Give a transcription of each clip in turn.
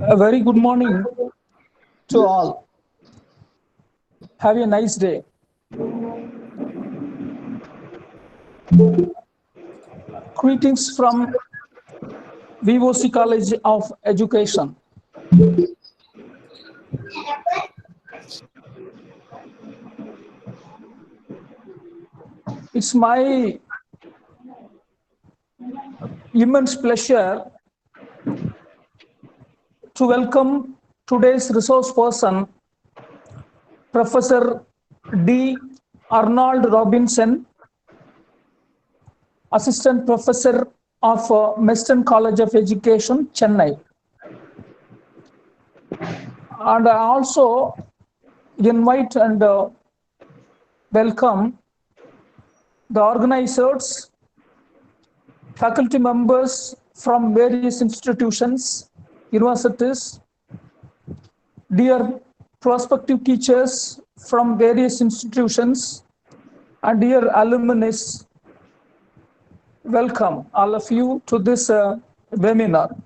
A very good morning to all. Have a nice day. Greetings from VOC College of Education. It's my immense pleasure to welcome today's resource person, Professor D. Arnold Robinson, Assistant Professor of Meston College of Education, Chennai. And I also invite and welcome the organizers, faculty members from various institutions, universities, dear prospective teachers from various institutions, and dear alumni. Welcome all of you to this webinar.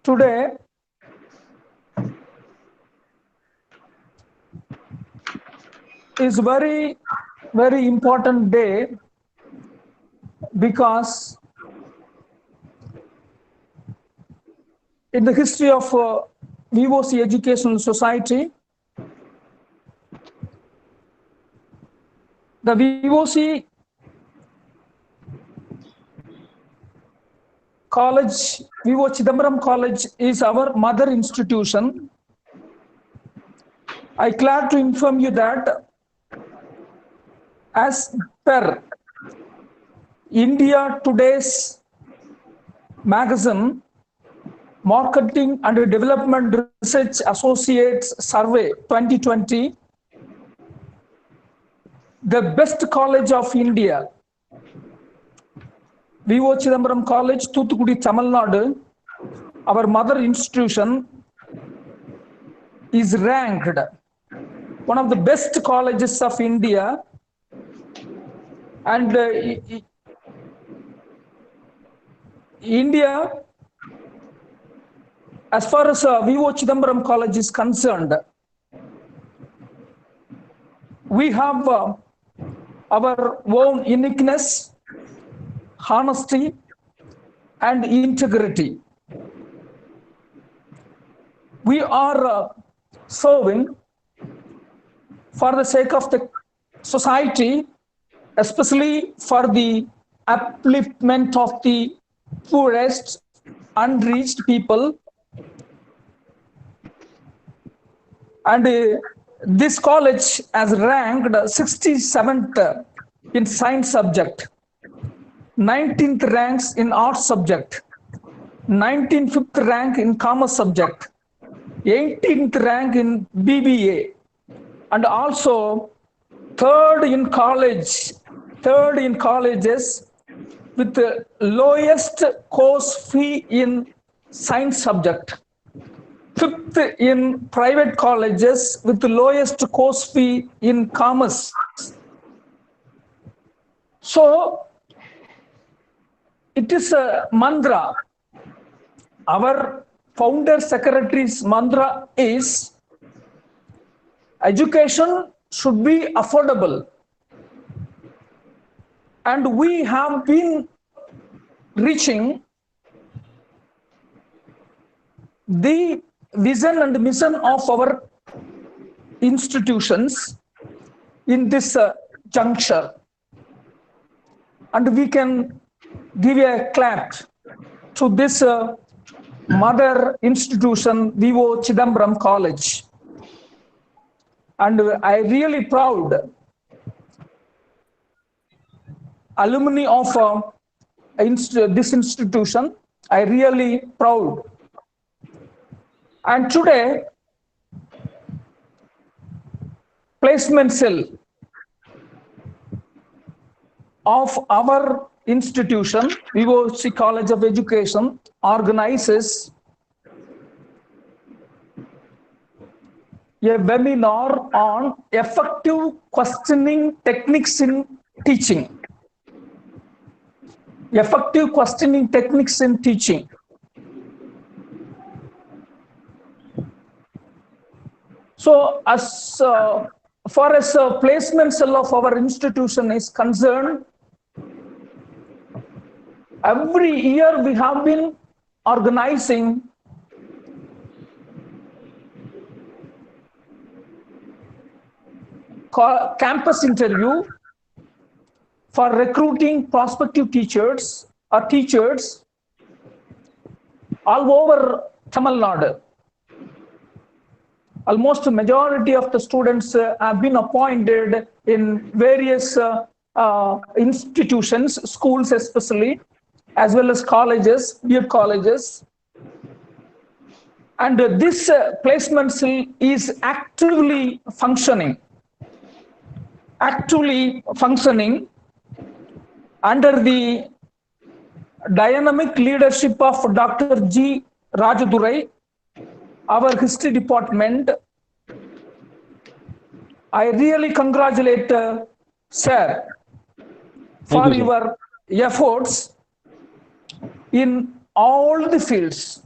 Today, is very important day because in the history of VOC Educational Society, the VOC College, VO Chidambaram College is our mother institution. I glad to inform you that as per India Today's magazine, Marketing and Development Research Associates Survey 2020, the best college of India, VO Chidambaram College, Thuthukudi, Tamil Nadu, our mother institution, is ranked one of the best colleges of India, and India, as far as VO Chidambaram College is concerned, we have our own uniqueness, honesty, and integrity. We are serving for the sake of the society, especially for the upliftment of the poorest, unreached people. And this college has ranked 67th in science subject, 19th ranks in arts subject, 95th rank in commerce subject, 18th rank in BBA, and also third in colleges with the lowest course fee in science subject, fifth in private colleges with the lowest course fee in commerce. So it is a mantra. Our founder secretary's mantra is education should be affordable, and we have been reaching the vision and mission of our institutions in this juncture, and we can give a clap to this mother institution, VO Chidambaram College. And I really proud alumni of this institution. I really proud. And today, placement cell of our institution, VOC College of Education, organizes a webinar on effective questioning techniques in teaching. Effective questioning techniques in teaching. So, as far as placement cell of our institution is concerned, every year we have been organizing campus interview for recruiting prospective teachers or teachers all over Tamil Nadu. Almost a majority of the students have been appointed in various institutions, schools especially, as well as colleges, B.Ed colleges. And this placement cell is actively functioning under the dynamic leadership of Dr. G. Rajadurai, our history department. I really congratulate sir for your efforts in all the fields.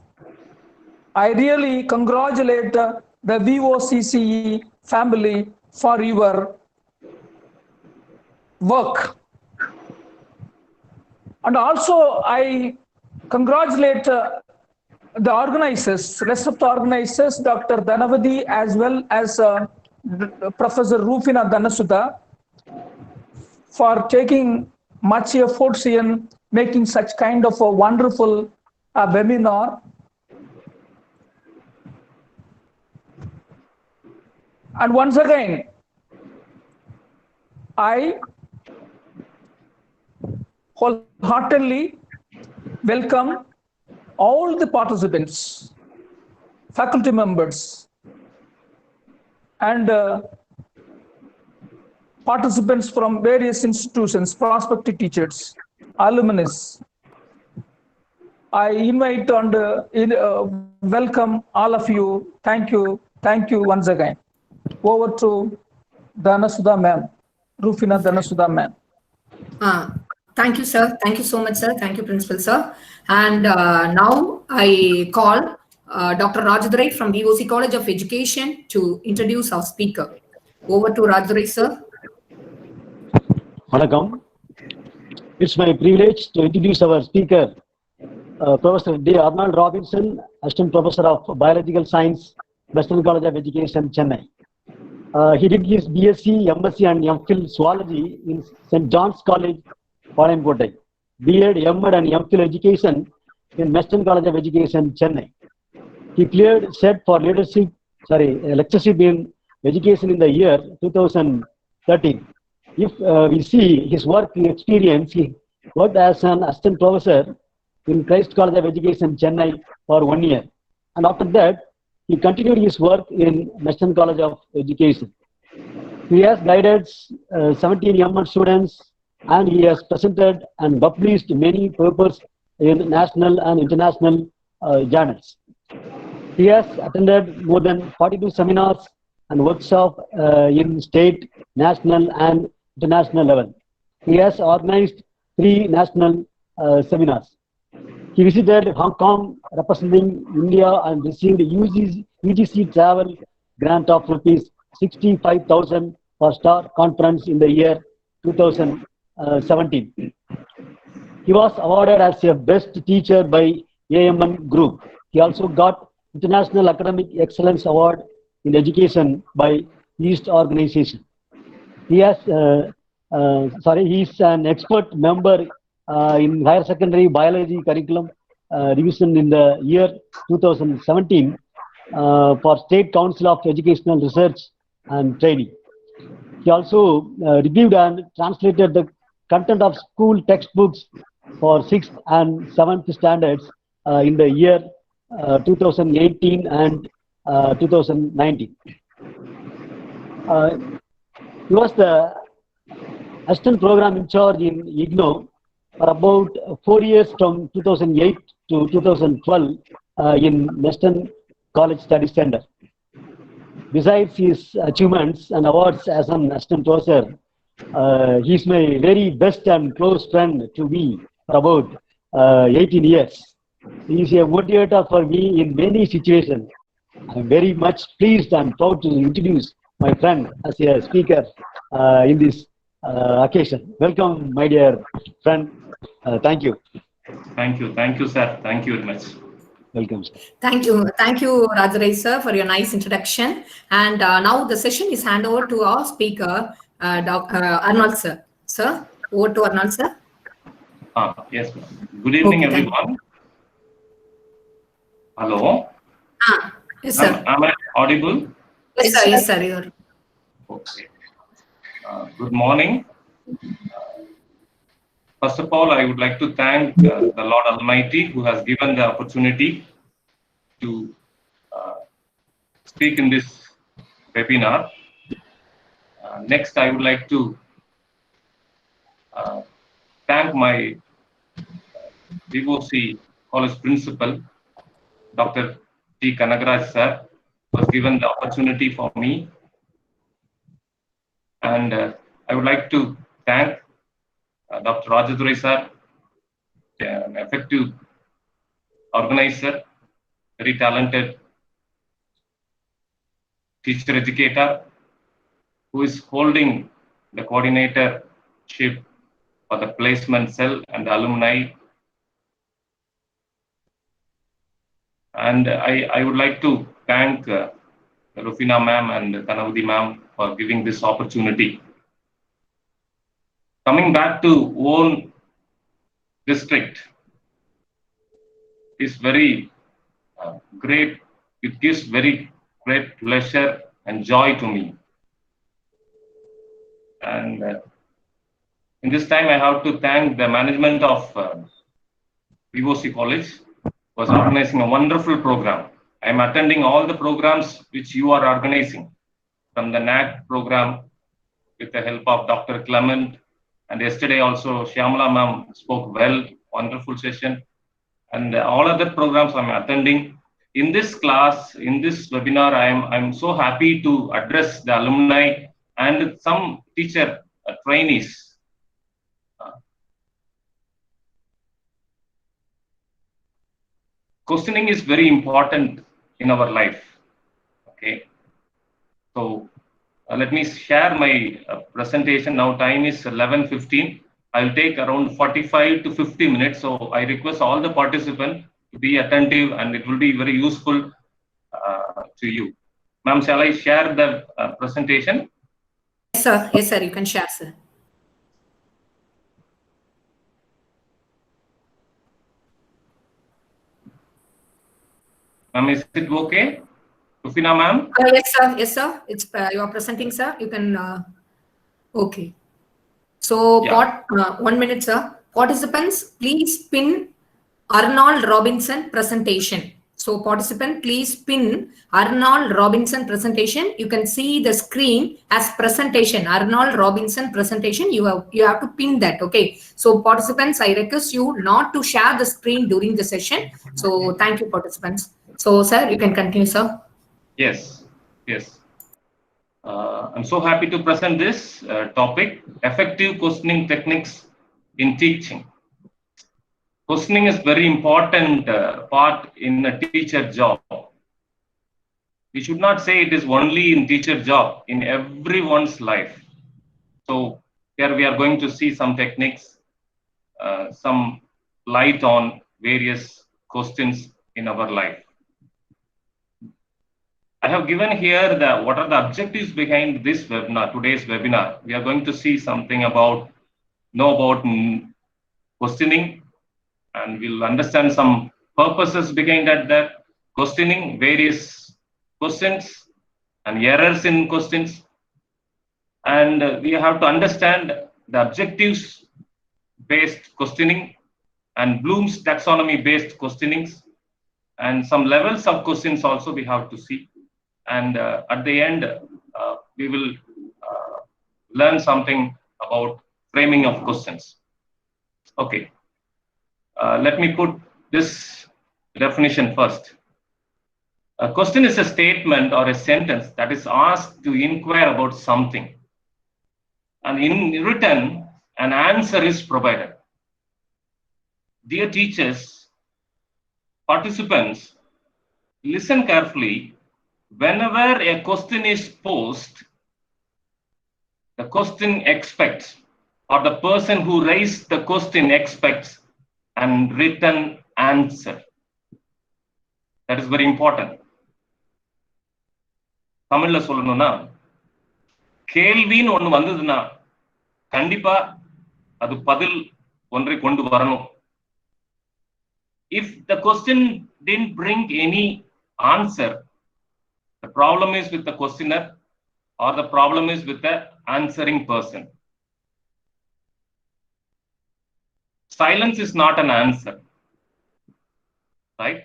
I really congratulate the VOCCE family for your work. And also I congratulate the organizers, rest of the organizers, Dr. Dhanavadi as well as Professor Rufina Dhanasudha, for taking much efforts in making such kind of a wonderful webinar. And once again, I wholeheartedly welcome all the participants, faculty members, and participants from various institutions, prospective teachers, alumni. I invite and welcome all of you. Thank you once again. Over to Dhanasudha ma'am, Rufina Dhanasudha ma'am. Thank you, sir. Thank you so much, sir. Thank you, Principal, sir. And now I call Dr. Rajadurai from VOC College of Education to introduce our speaker. Over to Rajadurai, sir. Vanakkam. It's my privilege to introduce our speaker, Professor D. Arnold Robinson, Assistant Professor of Biological Science, Western College of Education, Chennai. He did his BSc, MSc and MPhil Zoology in St. John's College, Palayamkottai. B.Ed, M.Ed and MPhil Education in Western College of Education, Chennai. He cleared SET for lectureship in education in the year 2013. If we see his work experience, he worked as an assistant professor in Christ College of Education, Chennai for 1 year. And after that, he continued his work in Western College of Education. He has guided 17 young students, and he has presented and published many papers in national and international journals. He has attended more than 42 seminars and workshops in state, national and international level. He has organized 3 national seminars. He visited Hong Kong representing India and received UGC travel grant of rupees 65,000 for Star Conference in the year 2017. He was awarded as a best teacher by AMN Group. He also got International Academic Excellence Award in Education by East Organization. He has, he is an expert member in higher secondary biology curriculum revision in the year 2017 for State Council of Educational Research and Training. He also reviewed and translated the content of school textbooks for 6th and 7th standards in the year 2018 and 2019. He was the assistant program in charge in IGNOU for about 4 years from 2008 to 2012 in Western College Study Center. Besides his achievements and awards as an assistant professor, he is my very best and close friend to me for about 18 years. He is a motivator for me in many situations. I'm very much pleased and proud to introduce my friend as a speaker in this occasion. Welcome, my dear friend. Thank you. Thank you, sir. Thank you very much. Welcome, sir. Thank you, Rajarai sir, for your nice introduction. And now the session is handed over to our speaker, Arnold sir. Sir, over to Arnold sir. Yes, good evening, Okay, everyone. Hello. Yes, sir. Am I audible? Yes, sir. Yes, sir. You're... Okay. Good morning. First of all, I would like to thank the Lord Almighty who has given the opportunity to speak in this webinar. Next, I would like to thank my VOC College Principal, Dr. T. Kanagaraj sir, was given the opportunity for me. And I would like to thank Dr. Rajadurai sir, an effective organizer, very talented teacher educator, who is holding the coordinatorship for the placement cell and the alumni. And I would like to thank Rufina ma'am and Kanavadi ma'am for giving this opportunity. Coming back to own district is very great. It gives very great pleasure and joy to me. And in this time, I have to thank the management of VOC College was organizing a wonderful program. I am attending all the programs which you are organizing, from the NAC program with the help of Dr. Clement, and yesterday also Shyamala ma'am spoke well, wonderful session, and all other programs I'm attending. In this class, in this webinar, I'm so happy to address the alumni and some teacher trainees. Questioning is very important in our life. Okay, so let me share my presentation. Now time is 11:15. I'll take around 45 to 50 minutes. So I request all the participants to be attentive, and it will be very useful to you. Ma'am, shall I share the presentation? Yes, sir. Yes, sir. You can share, sir. Ma'am, is it okay? Rufina ma'am? Yes, sir. Yes, sir. It's you are presenting, sir. You can. Okay. So, Yeah. 1 minute, sir. Participants, please pin Arnold Robinson presentation. So, participant, please pin Arnold Robinson presentation. You can see the screen as presentation. Arnold Robinson presentation. You have to pin that. Okay. So, participants, I request you not to share the screen during the session. So, thank you, participants. So, sir, you can continue, sir. Yes. Yes. I'm so happy to present this topic, effective questioning techniques in teaching. Questioning is very important part in a teacher job. We should not say it is only in teacher job, in everyone's life. So here we are going to see some techniques, some light on various questions in our life. I have given here what are the objectives behind this webinar, today's webinar. We are going to see something about questioning, and we'll understand some purposes behind that questioning, various questions and errors in questions. And we have to understand the objectives based questioning and Bloom's taxonomy based questionings, and some levels of questions also we have to see. And at the end, we will learn something about framing of questions. Okay. Let me put this definition first. A question is a statement or a sentence that is asked to inquire about something, and in return, an answer is provided. Dear teachers, participants, listen carefully whenever a question is posed, the question expects, or the person who raised the question expects an written answer. That is very important. தமிழ்ல சொல்லணும்னா கேள்வின்னு ஒண்ணு வந்ததுன்னா கண்டிப்பா அது பதில் ஒன்றை கொண்டு வரணும். If the question didn't bring any answer, the problem is with the questioner or the problem is with the answering person. Silence is not an answer, right?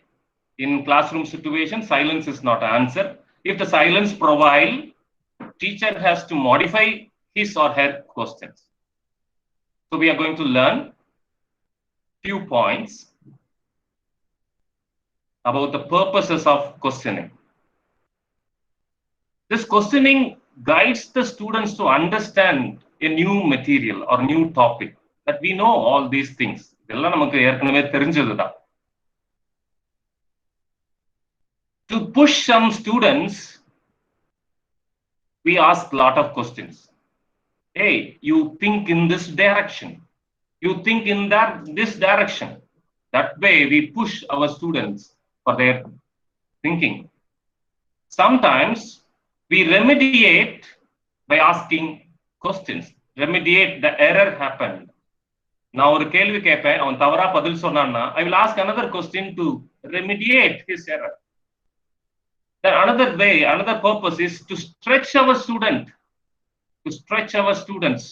In classroom situation, silence is not an answer. If the silence prevail, teacher has to modify his or her questions. So we are going to learn few points about the purposes of questioning. This questioning guides the students to understand a new material or new topic, that we know all these things. இதெல்லாம் நமக்கு ஏற்கனவே தெரிஞ்சதுதான். To push some students, we ask a lot of questions. Hey, you think in this direction. You think in this direction. That way we push our students for their thinking. Sometimes we remediate by asking questions. Remediate the error happened. நான் ஒரு கேள்வி கேட்பேன், அவன் தவறா பதில் சொன்னான்னா I will ask another question to remediate his error. Then another way, another purpose is to stretch our student, to stretch our students.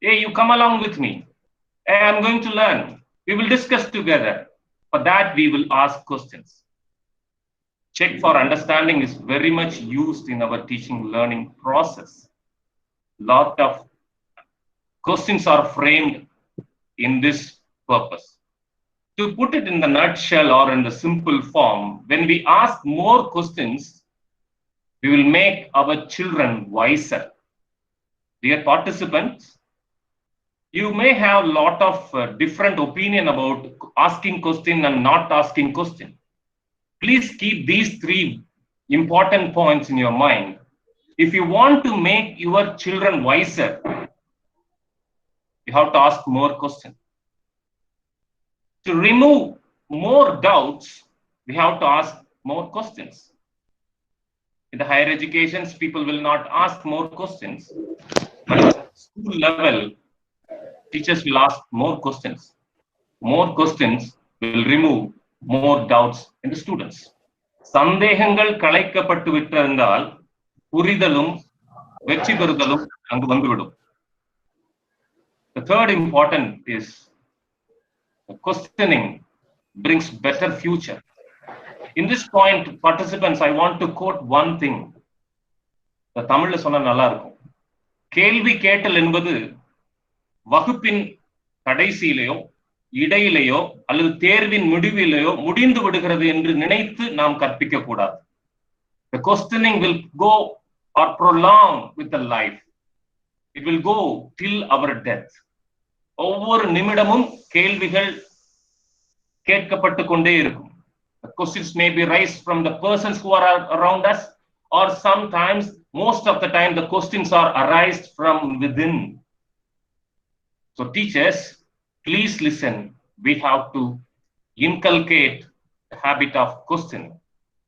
Hey, you come along with me. Hey, I'm going to learn. We will discuss together. For that, we will ask questions. Check for understanding is very much used in our teaching learning process. Lot of questions are framed in this purpose. To put it in the nutshell or in the simple form, when we ask more questions, we will make our children wiser. Dear participants, you may have a lot of different opinion about asking question and not asking question. Please keep these three important points in your mind. If you want to make your children wiser, you have to ask more questions. To remove more doubts, we have to ask more questions. In the higher educations, people will not ask more questions. But at school level, teachers will ask more questions. More questions will remove more doubts in the students. சந்தேகங்கள் களைக்கப்பட்டு விட்டிருந்தால் புரிதலும் வெற்றி பெறுதலும் அங்கு வந்துவிடும். The third important is questioning brings better future. In this point, participants, I want to quote one thing. The தமிழ்ல சொன்னா நல்லா இருக்கும். கேள்வி கேட்டல் என்பது வகுப்பின் கடைசியிலேயோ இடையிலேயோ அல்லது தேர்வின் முடிவிலேயோ முடிந்து விடுகிறது என்று நினைத்து நாம் கற்பிக்க கூடாது. The questioning will go or prolong with the life. It will go till our death. ஒவ்வொரு நிமிடமும் கேள்விகள் கேட்கப்பட்டு கொண்டே இருக்கும். The questions may be raised from the persons who are around us, or sometimes, most of the time, the questions are arised from within. So teachers, please listen. We have to inculcate the habit of questioning.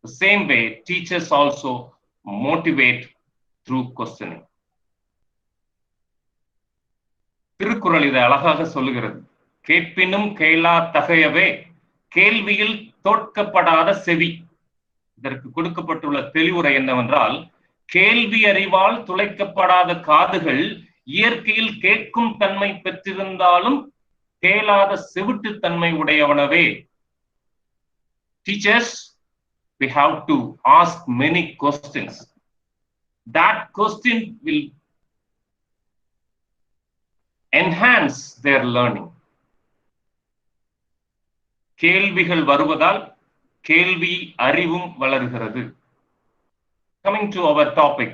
The same way, teachers also motivate through questioning. Thirukkural இதை அழகாக சொல்லுகிறது. கேட்பினும் கேளா தகையவே கேள்வியில் தோற்கப்படாத செவி. இதற்கு கொடுக்கப்பட்டுள்ள தெளிவுரை என்னவென்றால், கேள்வி அறிவால் துளைக்கப்படாத காதுகள் இயற்கையில் கேட்கும் தன்மை பெற்றிருந்தாலும் கேளாத செவிட்டு தன்மை உடையவனவே. Teachers, we have to ask many questions. That question will enhance their learning. கேள்விகள் வருவதால் கேள்வி அறிவும் வளர்கிறது. Coming to our topic,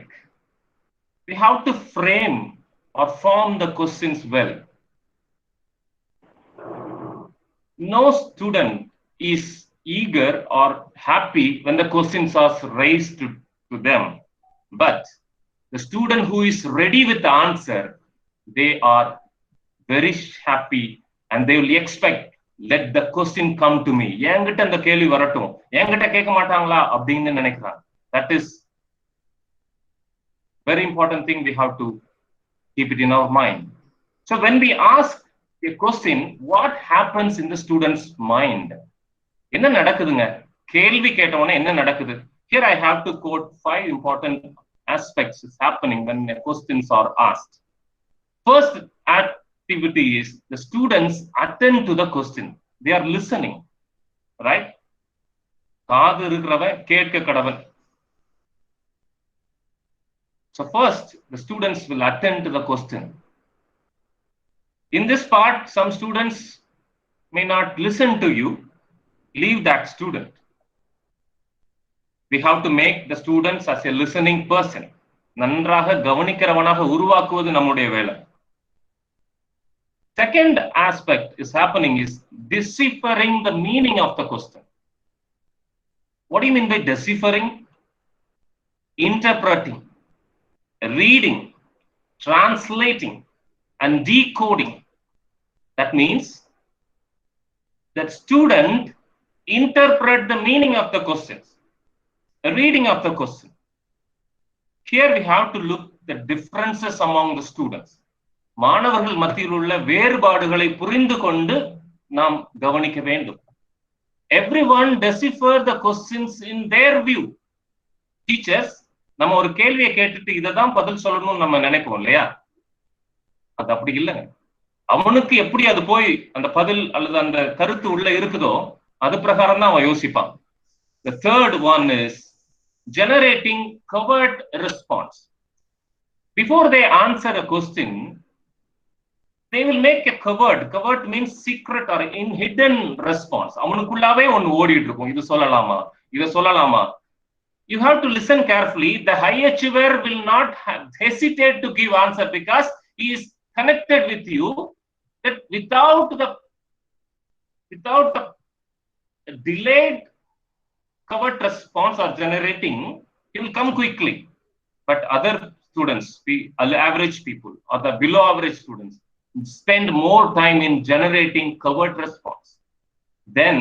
we have to frame or form the questions well. No student is eager or happy when the questions are raised to them. But the student who is ready with the answer, they are very happy and they will expect, let the question come to me. என்கிட்ட அந்த கேள்வி வரட்டும், என்கிட்ட கேட்க மாட்டாங்களா அப்படின்னு நினைக்கிறாங்க. That is very important thing we have to keep it in our mind. So when we ask a question, what happens in the student's mind? என்ன நடக்குதுங்க? கேள்வி கேட்டவனே என்ன நடக்குது? Here I have to quote 5 important aspects is happening when questions are asked. First activity is the students attend to the question. They are listening, right? காது இருக்கிறவன் கேட்க கடவன். So first, the students will attend to the question. In this part, some students may not listen to you. Leave that student. We have to make the students as a listening person. நன்றாக கவனிக்கிறவனாக உருவாக்குவது நம்முடைய வேலை. Second aspect is happening is deciphering the meaning of the question. What do you mean by deciphering? Interpreting, reading, translating, and decoding. That means that student interpret the meaning of the questions, the reading of the question. Here we have to look the differences among the students. மாணவர்கள் மத்தியில் உள்ள வேறுபாடுகளை புரிந்து கொண்டு நாம் கவனிக்க வேண்டும். Everyone decipher the questions in their view. Teachers, நம்ம ஒரு கேள்வியை கேட்டுட்டு இததான் பதில் சொல்லணும்னு நம்ம நினைப்போம் இல்லையா? அது அப்படி இல்லைங்க. அவனுக்கு எப்படி அது போய் அந்த பதில் அல்லது அந்த கருத்து உள்ள இருக்குதோ அது பிரகாரம் தான் அவன் யோசிப்பான். The third one is generating covert response. Before they answer a question, they will make a covert. Covert means secret or in hidden response. அவனுக்குள்ளாவே ஒன்னு ஓடிட்டு இருக்கும். இது சொல்லலாமா? இத சொல்லலாமா? You have to listen carefully. The high achiever will not hesitate to give answer because he is connected with you. That without the delayed covert response or generating, he will come quickly. But other students, the average people or the below average students, spend more time in generating covert response than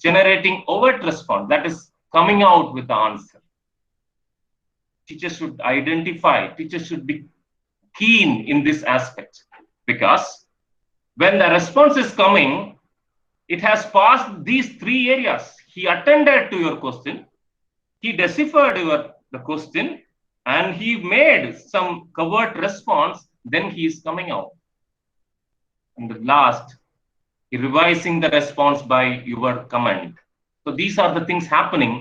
generating overt response, that is coming out with the answer. Teachers should identify, teachers should be keen in this aspect, because when the response is coming, it has passed these 3 areas. He attended to your question, he deciphered the question, and he made some covert response, then he is coming out. And the last, revising the response by your comment. So these are the things happening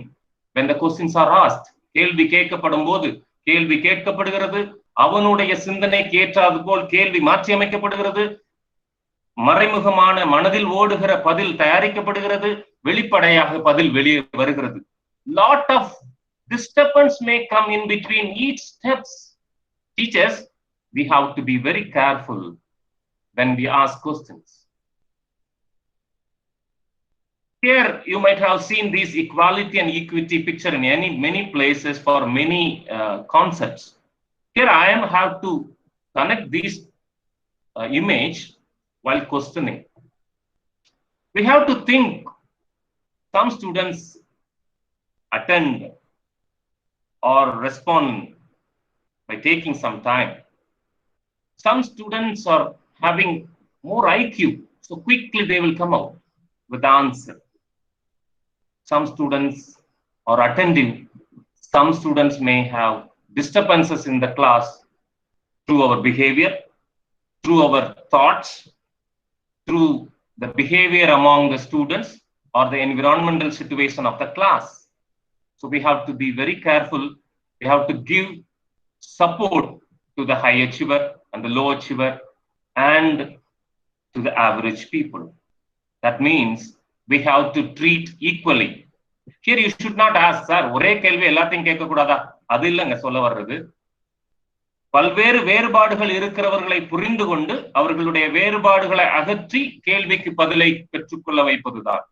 when the questions are asked. கேள்வி கேட்கப்படும் போது கேள்வி கேட்கப்படுகிறது, அவனுடைய சிந்தனைக்கு ஏற்றாது போல் கேள்வி மாற்றி அமைக்கப்படுகிறது, மறைமுகமான மனதில் ஓடுகிற பதில் தயாரிக்கப்படுகிறது, வெளிப்படையாக பதில் வெளியே வருகிறது. Lot of disturbance may come in between each steps. Teachers, we have to be very careful when we ask questions. Here you might have seen this equality and equity picture in many places for many concepts. Here I have to connect this image while questioning. We have to think. Some students attend or respond by taking some time. Some students are having more IQ, so quickly they will come out with the answer. Some students are attentive. Some students may have disturbances in the class through our behavior, through our thoughts, through the behavior among the students or the environmental situation of the class. So we have to be very careful. We have to give support to the high achiever and the low achiever and to the average people. That means we have to treat equally. Here you should not ask, sir, ஒரே கேள்வி எல்லாத்தையும் கேட்க கூடாதா? அது இல்லைங்க சொல்ல வர்றது. பல்வேறு வேறுபாடுகள் இருக்கிறவர்களை புரிந்து கொண்டு அவர்களுடைய வேறுபாடுகளை அகற்றி கேள்விக்கு பதிலை பெற்றுக்கொள்ள வைப்பதுதான்.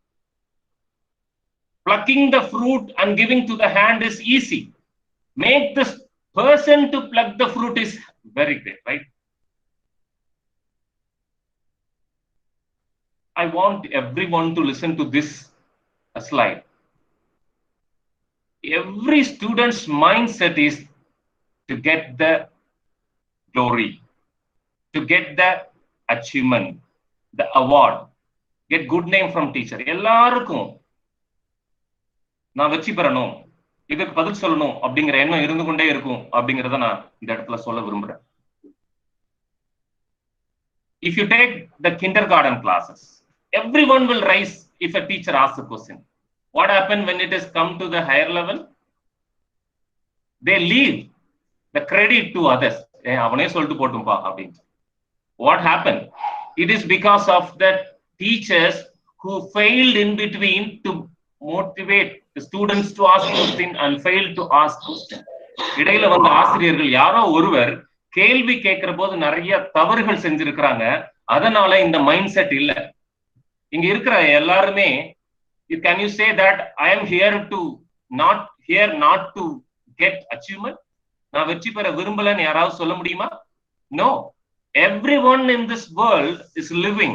Plucking the fruit and giving to the hand is easy. make this person to pluck the fruit is very great, right? I want everyone to listen to this slide. Every student's mindset is to get the glory, to get the achievement, the award, get good name from teacher. எல்லாருக்கும் நான் வெற்றி பெறணும், இதுக்கு பதில் சொல்லணும் அப்படிங்கிற எண்ணம் இருந்து கொண்டே இருக்கும் அப்படிங்கறத நான் இந்த இடத்துல சொல்ல விரும்புறேன். If you take the kindergarten classes, everyone will rise if a teacher asks a question. What happens when it has come to the higher level? They leave the credit to others. அவனே சொல்லிட்டு போட்டும்பா அப்படின்னு. What happened? It is because of the teachers who failed in between to motivate the students to ask question and failed to ask question. இடையில வந்த ஆசிரியர்கள் யாரோ ஒருவர் கேள்வி கேட்கிற போது நிறைய தவறுகள் செஞ்சிருக்கிறாங்க. அதனால இந்த மைண்ட் செட் இல்ல. இங்க இருக்கிற எல்லாருமே, can you say that I am here not to get achievement? நான் வெற்றி பெற விரும்பலன்னு யாராவது சொல்ல முடியுமா? No. Everyone in this world is living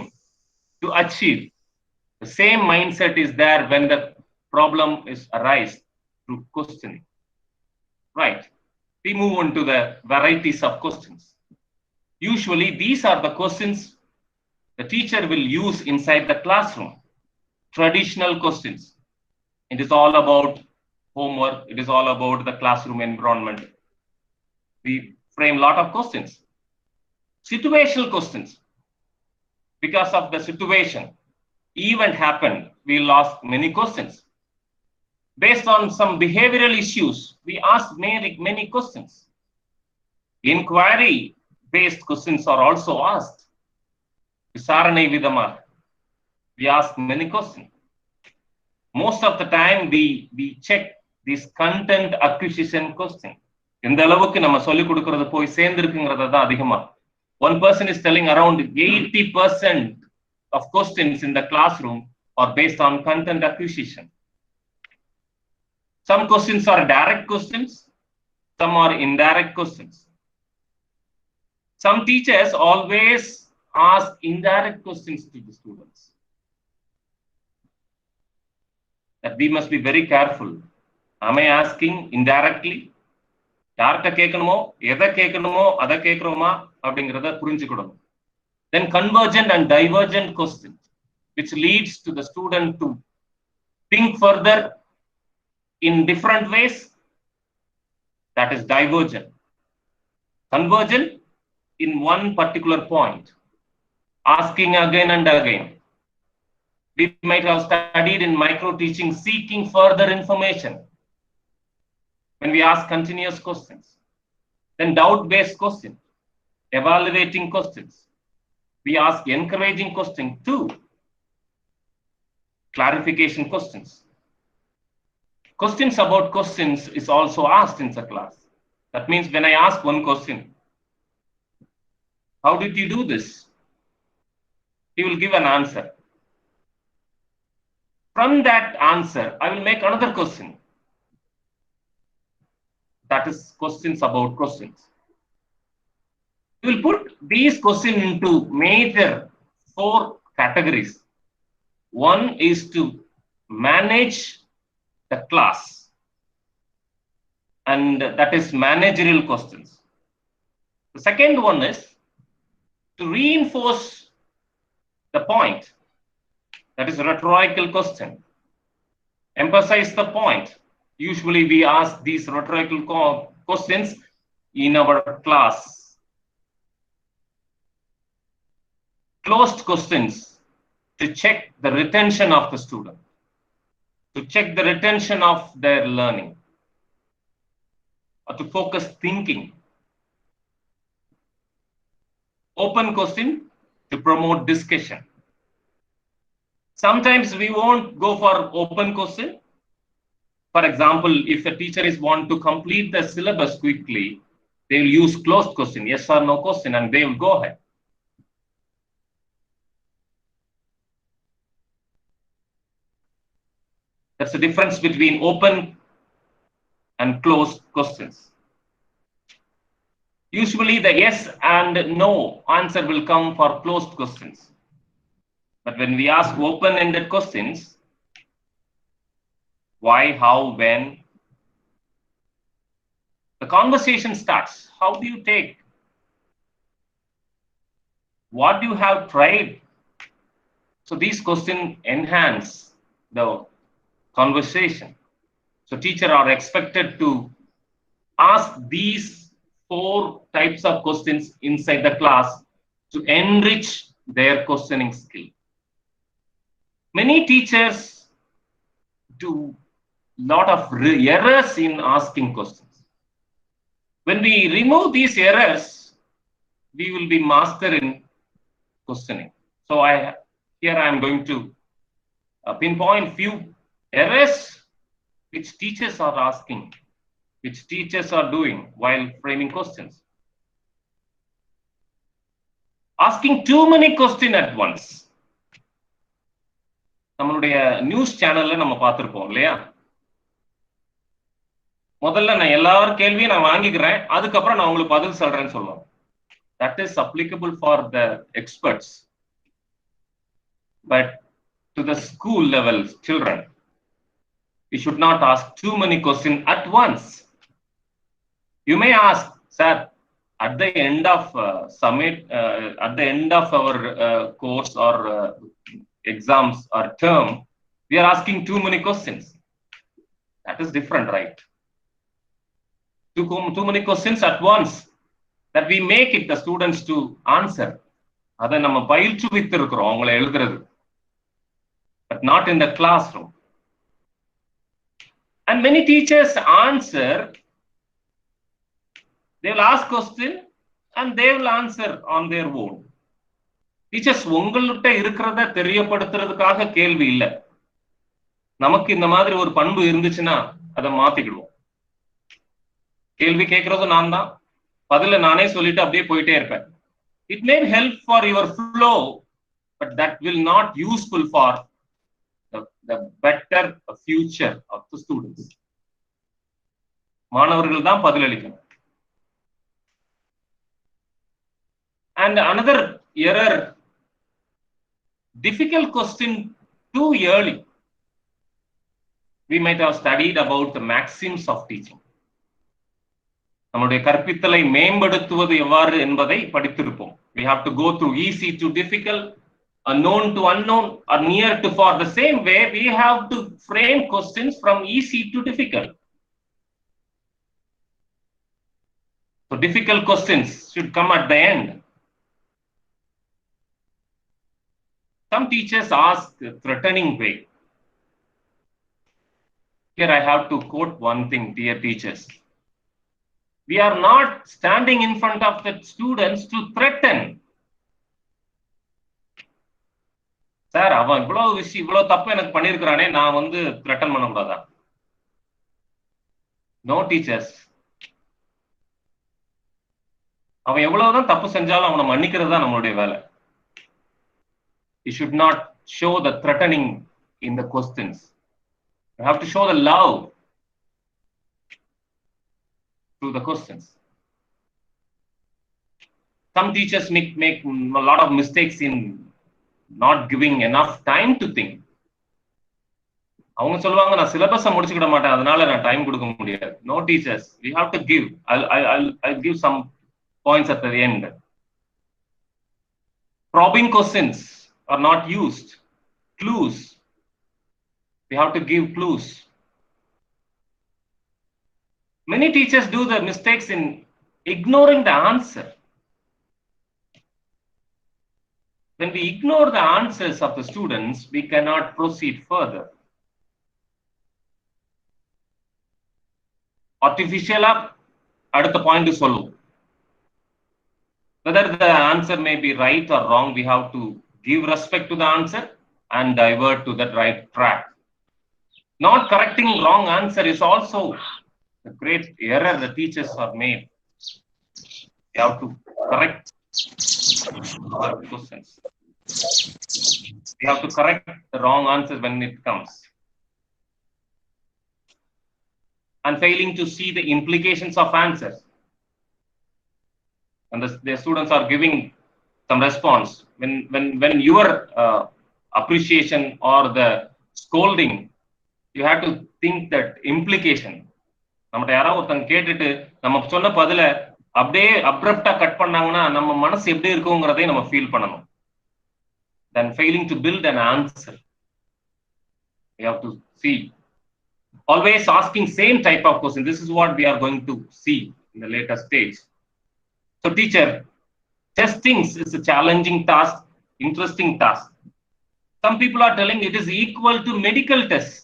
to achieve. The same mindset is there when the problem is arise through questioning. Right. We move on to the varieties of questions. Usually these are the questions the teacher will use inside the classroom. Traditional questions. It is all about homework. It is all about the classroom environment. We frame a lot of questions. Situational questions. Because of the situation, event happened, we'll ask many questions. Based on some behavioral issues, we ask many questions. Inquiry-based questions are also asked. Visaranai vidhamar. We ask many questions. Most of the time, we check this content acquisition question. இந்த அளவுக்கு நம்ம சொல்லி கொடுக்கிறது போய் சேர்ந்திருக்குங்கிறத தான் அதிகமா. One person is telling around 80% of questions in the classroom are based on content acquisition. Some questions are direct questions, some are indirect questions. Some teachers always ask indirect questions to the students. That we must be very careful. Am I asking indirectly? யார்கிட்ட கேட்கணுமோ எதை கேட்கணுமோ அதை கேட்கிறோமா அப்படிங்கிறத புரிஞ்சுக்கணும். Then convergent and divergent questions, which leads to the student to think further in different ways, that is divergent. Convergent in one particular point, asking again and again. We might have studied in micro teaching, seeking further information. When we ask continuous questions, then doubt-based questions, evaluating questions. We ask encouraging questions too. Clarification questions. Questions about questions is also asked in the class. That means when I ask one question, how did you do this? He will give an answer. From that answer, I will make another question. That is questions about questions. We will put these questions into major 4 categories. One is to manage the class, and that is managerial questions. The second one is to reinforce the point, that is rhetorical question. Emphasize the point. Usually we ask these rhetorical questions in our class. Closed questions to check the retention of the student, to check the retention of their learning, or to focus thinking. Open question to promote discussion. Sometimes we won't go for open question. For example, if a teacher is want to complete the syllabus quickly, they will use closed question, yes or no question, and they will go ahead. That's the difference between open and and closed questions. Usually the yes and no answer will come for closed questions. But when we ask open-ended questions, why, how, when, the conversation starts. How do you take? What do you have tried? So these questions enhance the conversation. So teachers are expected to ask these 4 types of questions inside the class to enrich their questioning skill. Many teachers do lot of errors in asking questions. When we remove these errors, we will be master in questioning. So here I am going to pinpoint few errors which teachers are asking, which teachers are doing while framing questions. Asking too many questions at once. நம்மளுடைய news சேனல்ல நம்ம பார்த்திருப்போம் இல்லையா? முதல்ல நான் எல்லார் கேள்வியும் நான் வாங்கிக்கிறேன், அதுக்கப்புறம் நான் உங்களுக்கு பதில் சொல்றேன்னு சொல்லுவோம். That is applicable for the experts. But to the school level children, we should not ask too many questions at once. You may ask, sir, at the end of summit, at the end of our course or exams or term, we are asking too many questions. That is different, right? Too many questions at once, that we make it the students to answer. அதை நம்ம பயிற்றுவித்து இருக்கிறோம் அவங்களை எழுதுறது, but not in the classroom. And many teachers answer, they will ask question and they will answer on their own. Teachers உங்கள்கிட்ட இருக்கிறத தெரியப்படுத்துறதுக்காக கேள்வி இல்ல. நமக்கு இந்த மாதிரி ஒரு பண்பு இருந்துச்சுன்னா அதை மாத்திக்கிடுவோம். கேள்வி கேட்கறது நான் தான், பதில நானே சொல்லிட்டு அப்படியே போயிட்டே இருப்பேன். It may help for your flow, but that will not useful for the better future of the students. மாணவர்கள் தான் பதிலளிக்கணும். And another error, difficult question too early. We might have studied about the maxims of teaching. நம்முடைய கற்பித்தலை மேம்படுத்துவது எவ்வாறு என்பதை படித்திருப்போம். We have to go through easy to difficult, unknown to unknown, or near to far. The same way, we have to frame questions from easy to difficult. So difficult questions should come at the end. Some teachers ask threatening way. Here I have to quote one thing, dear teachers. We are not standing in front of the students to threaten. Sir, அவன் இவ்வளவு தப்பு எனக்கு பண்ணிருக்கிறானே, நான் வந்து threaten பண்ணக்கூடாதா? No teachers. அவன் எவ்வளவுதான் தப்பு செஞ்சாலும் அவனை மன்னிக்கிறது தான் நம்மளுடைய வேலை. You should not show the threatening in the questions. You have to show the love through the questions. Some teachers make a lot of mistakes in not giving enough time to think. அவங்க சொல்லுவாங்க, நான் சிலபஸை முடிச்சுக்கிட மாட்டேன், அதனால நான் time கொடுக்க முடியாது. No teachers, we have to give. I'll give some points at the end. Probing questions are not used. Clues. We have to give clues. Many teachers do the mistakes in ignoring the answer. When we ignore the answers of the students, we cannot proceed further. Artificial அடுத்த point சொல்லும். Whether the answer may be right or wrong, we have to give respect to the answer and divert to that right track. Not correcting wrong answer is also a great error the teachers are made. You have to correct our questions. You have to correct the wrong answers when it comes. and failing to see the implications of answers. And the students are giving some response. When your appreciation or the scolding, you have to think that implication. நம்மகிட்ட யாராவது ஒருத்தங்க கேட்டுட்டு நம்ம சொன்ன பதில அப்படியே அப்ரப்டா cut பண்ணாங்கன்னா நம்ம மனசு எப்படி இருக்குங்கிறதை நம்ம ஃபீல் பண்ணணும். Then failing to build an answer, we have to see. Always asking same type of question. This is what we are going to see in the later stage. So teacher, testing is a challenging task, interesting task. Some people are telling it is equal to medical tests.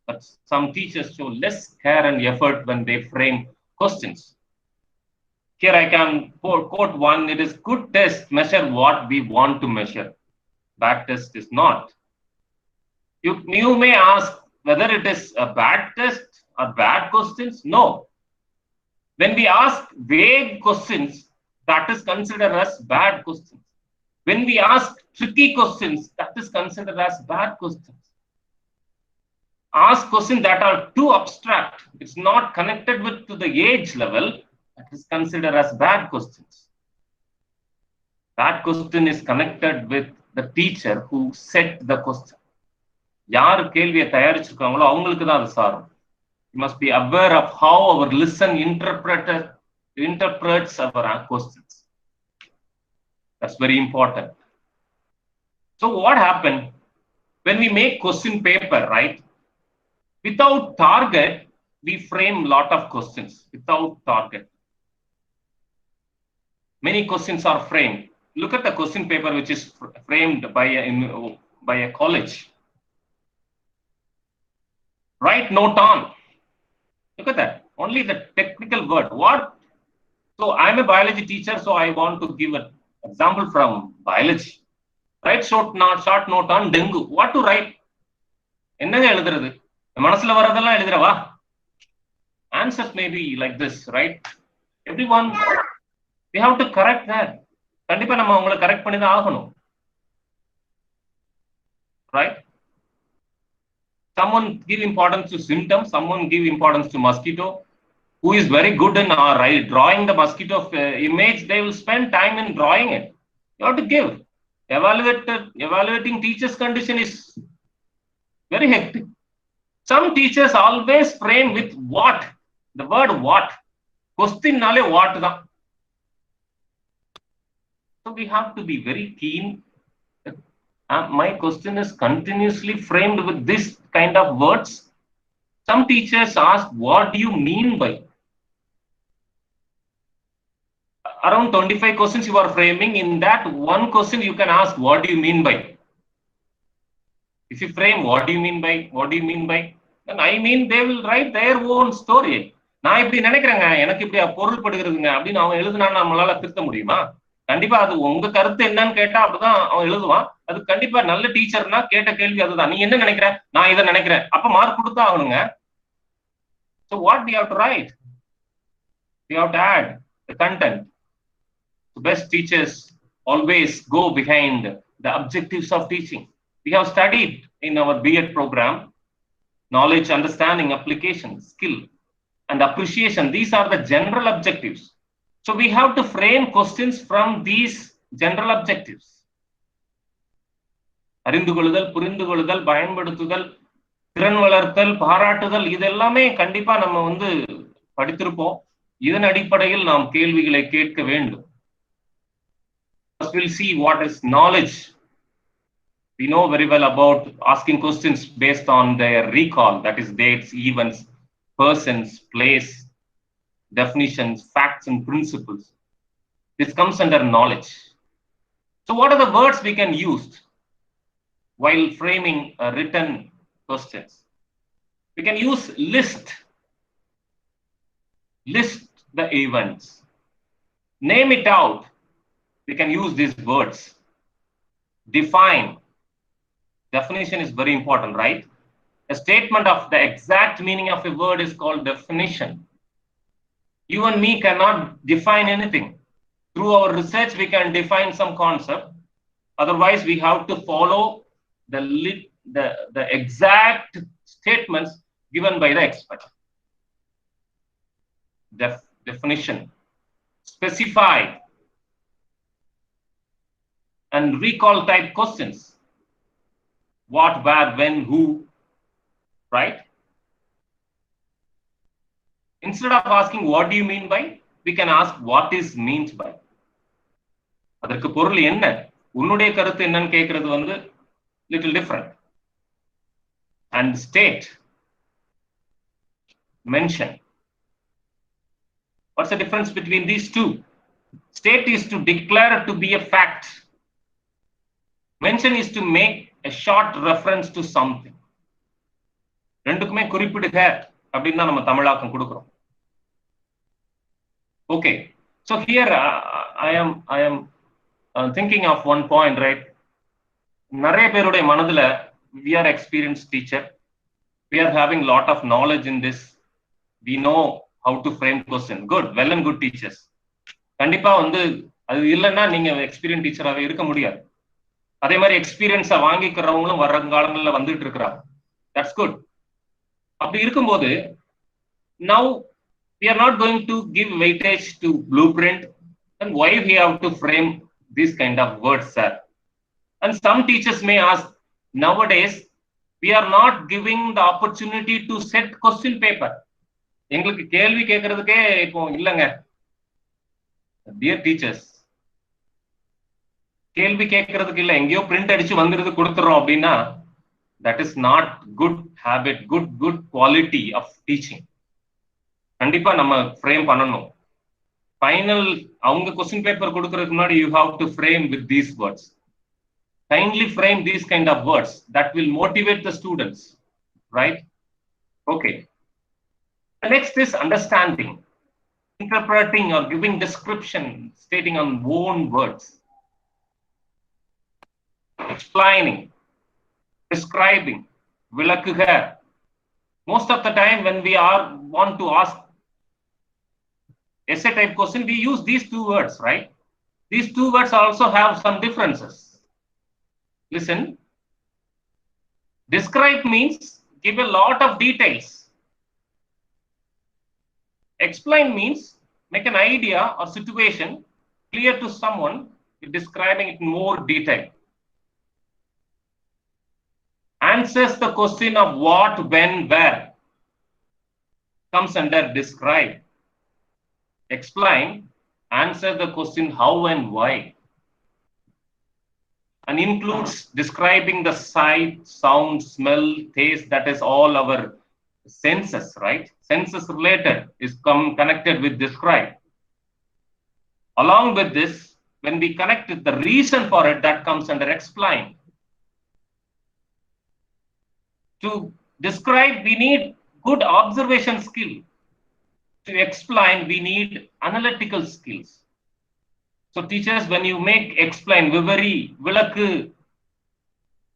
But some teachers show less care and effort when they frame questions. Here I can quote one. It is good test measure what we want to measure. Bad test is not. You may ask whether it is a bad test or bad questions. No. When we ask vague questions, that is considered as bad questions. When we ask tricky questions, that is considered as bad questions. Ask questions that are too abstract, it's not connected with to the age level, that is considered as bad questions. Bad question is connected with the teacher who set the question. யார் கேள்வியை தயாரிச்சிருக்காங்களோ அவங்களுக்கு தான் அது சாரும். You must be aware of how our listen interprets our questions. That's very important. So what happened when we make question paper, right? Without target, we frame lot of questions. Without target, many questions are framed. Look at the question paper which is framed by a college. Write note on. Look at that. Only the technical word. What? So I am a biology teacher, so I want to give an example from biology. Write short note on dengue. What to write? என்னங்க எழுதுறது? மனசுல வரதெல்லாம் எழுதுறவா? Answers may be like this, right? Everyone, we have to correct that. கண்டிப்பா நம்ம அவங்களை correct பண்ணி தான் ஆகணும். Right? Someone give importance to symptoms, someone give importance to mosquito. Who is very good in drawing the mosquito image, they will spend time in drawing it. You have to give. Evaluating teacher's condition is very hectic. Some teachers always frame with what? The word what? Question nale what da. So we have to be very keen. My question is continuously framed with this kind of words. Some teachers ask, what do you mean by? Around 25 questions you are framing. In that one question you can ask, what do you mean by? If you frame, what do you mean by? What do you mean by? And I mean, they will write their own story. நான் இப்படி நினைக்கிறேங்க, எனக்கு இப்படி பொருள் படுகிறதுங்க அப்படின்னு அவன் எழுதுனா நம்மளால திருத்த முடியுமா? கண்டிப்பா அது உங்க கருத்து என்னன்னு கேட்டா அப்படிதான் அவன் எழுதுவான். அது கண்டிப்பா நல்ல டீச்சர்னா கேட்ட கேள்வி அதுதான். நீ என்ன நினைக்கிற? நான் இதை நினைக்கிறேன். அப்ப மார்க் கொடுத்தா ஆகணுங்க. So what we have to write? We have to add the content. The best teachers always go behind the objectives of teaching. We have studied in our B.Ed program knowledge, understanding, application, skill, and appreciation. These are the general objectives. So we have to frame questions from these general objectives. அறிந்து கொள்ளுதல், புரிந்து கொள்ளுதல், பயன்படுத்துதல், திறன் வளர்த்தல், பாராட்டுதல், இதெல்லாமே கண்டிப்பா நம்ம படித்திருப்போம். இதன் அடிப்படையில் நாம் கேள்விகளை கேட்க வேண்டும். First we'll see what is knowledge. We know very well about asking questions based on their recall, that is dates, events, persons, place, definitions, facts, and principles. This comes under knowledge. So what are the words we can use while framing written questions? We can use list the events, name it out. We can use these words. Define. Definition is very important, right? A statement of the exact meaning of a word is called definition. You and me cannot define anything. Through our research, we can define some concept. Otherwise, we have to follow the exact statements given by the expert. definition, specify, and recall type questions. What, where, when, who, right? Instead of asking what do you mean by, we can ask what is meant by. அதற்கு பொருள் என்ன, உன்னுடைய கருத்து என்னன்னு கேட்கிறது வந்து little different. And state, mention. What's the difference between these two? State is to declare to be a fact. Mention is to make a short reference to something. ரெண்டுக்குமே குறிப்பிடுக அப்படின்னு தான் நம்ம தமிழாக்கம் கொடுக்கிறோம். Okay, so here I am thinking of one point, right? நிறைய பேருடைய மனதுல we are experienced teacher, we are having lot of knowledge in this, we know how to frame question. Good, well and good teachers. கண்டிப்பா வந்து அது இல்லைன்னா நீங்க experience டீச்சராகவே இருக்க முடியாது. அதே மாதிரி எக்ஸ்பீரியன்ஸை வாங்கிக்கிறவங்களும் வர்ற காலங்களில் வந்துட்டு இருக்கிறாங்க. That's good. அப்படி இருக்கும்போது now we are not going to give weightage to blueprint and why we have to frame these kind of words, sir. And some teachers may ask, nowadays we are not giving the opportunity to set question paper. எங்களுக்கு கேள்வி கேட்கறதுக்கே இப்போ இல்லைங்க. Dear teachers, கேள்வி கேட்கறதுக்கு இல்ல, எங்கேயோ print அடிச்சு வந்துருது கொடுத்துறோம் அப்படின்னா that is not good habit, good quality of teaching. கண்டிப்பா நம்ம ஃப்ரேம் பண்ணணும். ஃபைனல் அவங்க கொஸ்டின் பேப்பர் கொடுக்கறதுக்கு முன்னாடி you have to frame with these words. Kindly frame these kind of words that will motivate the students, right? Okay. The next is understanding, interpreting or giving description, stating on own words, explaining, describing, விளக்குக. Most of the time when we want to ask essay type question, we use these two words, right? These two words also have some differences. Listen, describe means give a lot of details. Explain means make an idea or situation clear to someone, describing it in more detail. Answers the question of what, when, where comes under describe. Explain, answer the question how and why, and includes describing the sight, sound, smell, taste, that is all our senses, right? Senses related is connected with describe. Along with this, when we connect it, the reason for it, that comes under explain. To describe, we need good observation skill. To explain, we need analytical skills. So teachers, when you make explain, vivari, vilakku,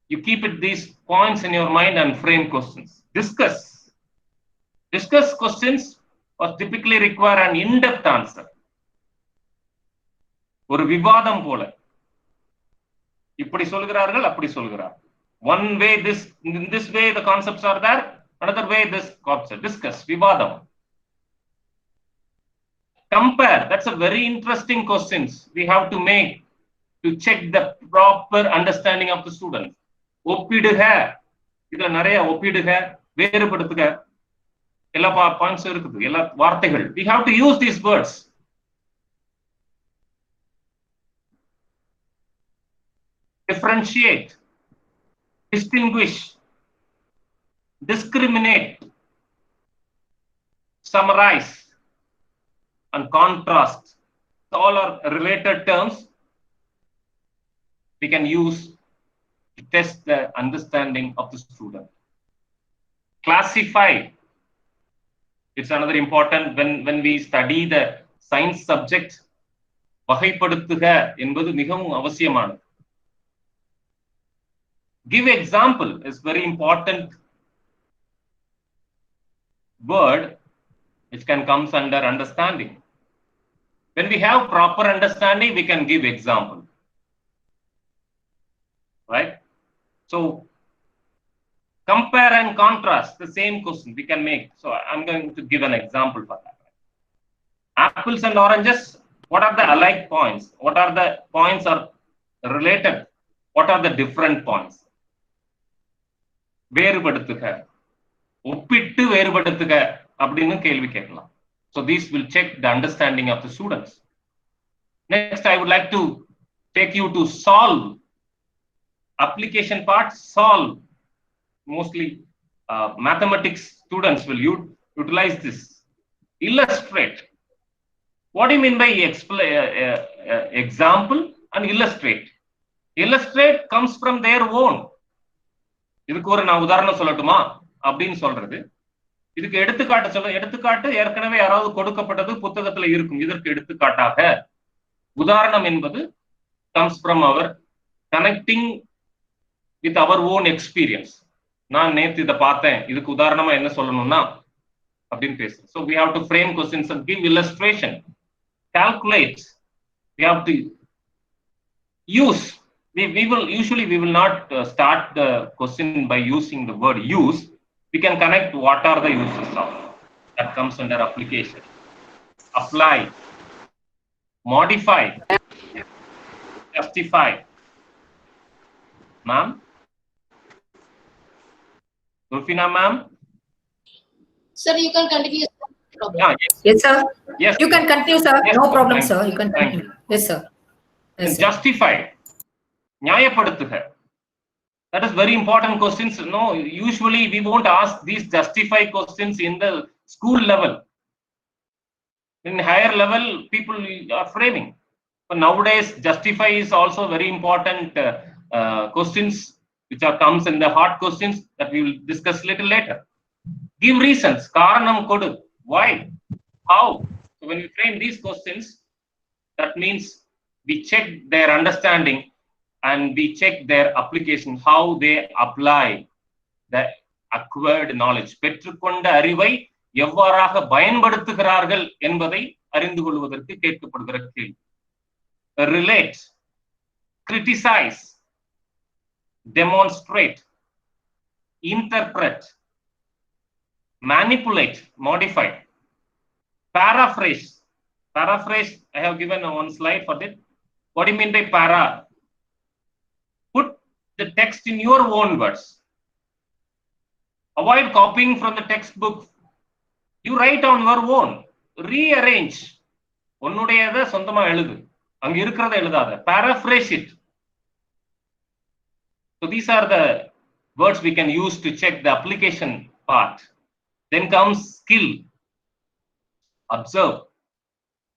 you keep it these points in your mind and frame questions. Discuss questions or typically require an in-depth answer. ஒரு விவாதம் போல, இப்படி சொல்கிறார்கள், அப்படி சொல்கிறார். One way in this way the concepts are there, another way this concept. Discuss, vivadam. Compare, that's a very interesting questions we have to make to check the proper understanding of the student. ஒப்பிடுக, இதுல நிறைய ஒப்பிடுக, வேறுபடுத்துக, எல்லா points இருக்குது, எல்லா வார்த்தைகள். We have to use these words. Differentiate, distinguish, discriminate, summarize, and contrast. All are related terms we can use to test the understanding of the student. Classify, it's another important when we study the science subject. வகைப்படுத்துக என்பது மிகவும் அவசியமானது. Give example is very important word which can comes under understanding. When we have proper understanding, we can give example, right? So compare and contrast, the same question we can make. So I'm going to give an example for that. apples and oranges, what are the alike points? What are the points are related? What are the different points? வேறுபடுத்துக, ஒப்பிட்டு வேறுபடுத்துக அப்படின்னு கேள்வி கேட்கலாம். So these will check the understanding of the students. Next, I would like to take you to solve. Application part, solve. Mostly mathematics students will utilize this. Illustrate. What do you mean by example and illustrate? Illustrate comes from their own. இதுக்கு ஒரு நான் உதாரணம் சொல்லட்டுமா அப்படின்னு சொல்றது. இதுக்கு எடுத்துக்காட்டு சொல்ல, எடுத்துக்காட்டு ஏற்கனவே யாராவது கொடுக்கப்பட்டது புத்தகத்துல இருக்கும். இதற்கு எடுத்துக்காட்டாக உதாரணம் என்பது comes from our connecting with our own experience. நான் நேத்து இதை பார்த்தேன், இதுக்கு உதாரணமா என்ன சொல்லணும்னா அப்படின்னு பேசுறேன். So we have to frame questions and give illustration, calculate. We have to use. We will not start the question by using the word use. We can connect what are the uses of. That comes under application. Apply, modify, justify. Ma'am? Rufina ma'am? Sir, you can continue. Yeah, yes. Yes, sir. Yes. You can continue, sir. Yes, No problem, thank sir. you. You can Thank continue. Yes, sir. Yes, sir. Justify. நியாயப்படுத்துக. That is very important questions. No, usually we won't ask these justify questions in the school level. In higher level, people are framing. But nowadays, justify is also very important questions, which comes in the hard questions that we will discuss little later. Give reasons. Karanam kodu. Why? How? So when we frame these questions, that means we check their understanding and we check their application, how they apply the acquired knowledge. பெற்றுக்கொண்ட அறிவை எவ்வாறாக பயன்படுத்துகிறார்கள் என்பதை அறிந்து கொள்வதற்கு கேட்கப்படுகிற கேள்வி. Relate, criticize, demonstrate, interpret, manipulate, modify, paraphrase. Paraphrase, I have given one slide for that. What do you mean by para? Put the text in your own words. Avoid copying from the textbook. You write on your own. Rearrange. உன்னுடையதை சொந்தமா எழுது. அங்க இருக்கிறத எழுதாத. Paraphrase it. So these are the words we can use to check the application part. Then comes skill. Observe.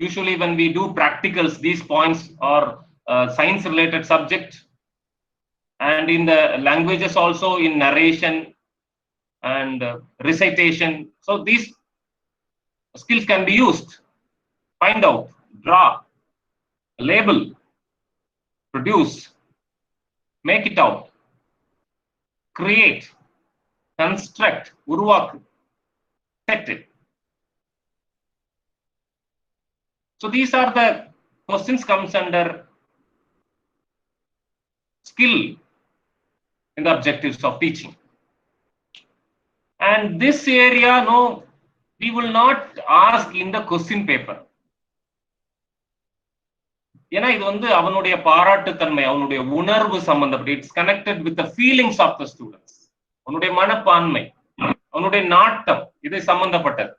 Usually when we do practicals, these points are science related subject, and in the languages also in narration and recitation. So these skills can be used. Find out, draw, label, produce, make it out, create, construct, uruvakku, set it. So these are the questions comes under skill in the objectives of teaching. And this area, no, we will not ask in the question paper. ஏன்னா இது வந்து அவனுடைய பாராட்டுத்தன்மை, அவனுடைய உணர்வு சம்பந்தப்பட்ட, it's connected with the feelings of the students. அவனுடைய மனப்பான்மை, அவனுடைய நாட்டம், இது சம்பந்தப்பட்டது.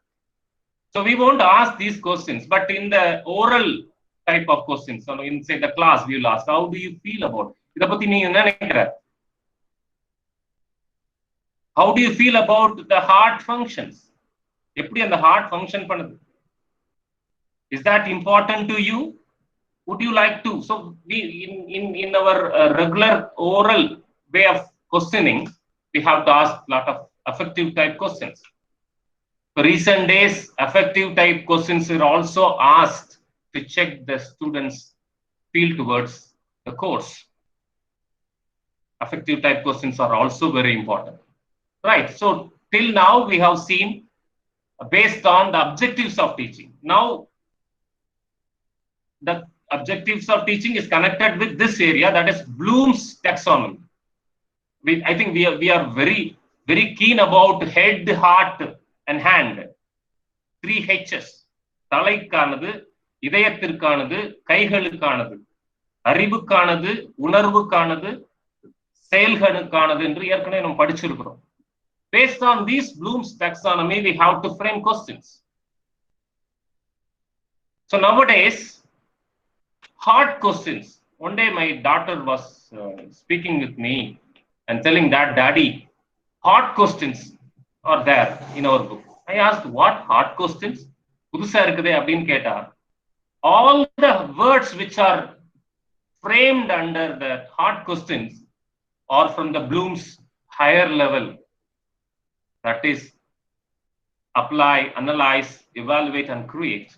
So we won't ask these questions, but in the oral type of questions, so in say the class, we will ask, how do you feel about it? இத பத்தி நீ என்ன நினைக்கிற? How do you feel about the heart functions? எப்படி அந்த heart function பண்ணுது? Is that important to you? Would you like to? So we in our regular oral way of questioning, we have to ask a lot of affective type questions. For recent days, affective type questions are also asked to check the students' feel towards the course. Affective type questions are also very important. Right. So till now we have seen based on the objectives of teaching. Now the objectives of teaching is connected with this area, that is Bloom's taxonomy. I think we are very keen about head, heart, and hand. 3 H's. தலைக்கானது, இதயத்திற்கானது, கைகளுக்கானது, அறிவுக்கானது, உணர்வுக்கானது, செயல்களுக்கானது என்று ஏற்கனவே நம்ம படிச்சிருக்கிறோம். Based on these Bloom's taxonomy, we have to frame questions. So nowadays, hard questions. One day my daughter was speaking with me and telling that, Daddy, hard questions are there in our book. I asked, what hard questions? புதுசா இருக்குதே அப்படின்னு கேட்டா, all the words which are framed under the hard questions are from the Bloom's higher level. That is, apply, analyze, evaluate, and create.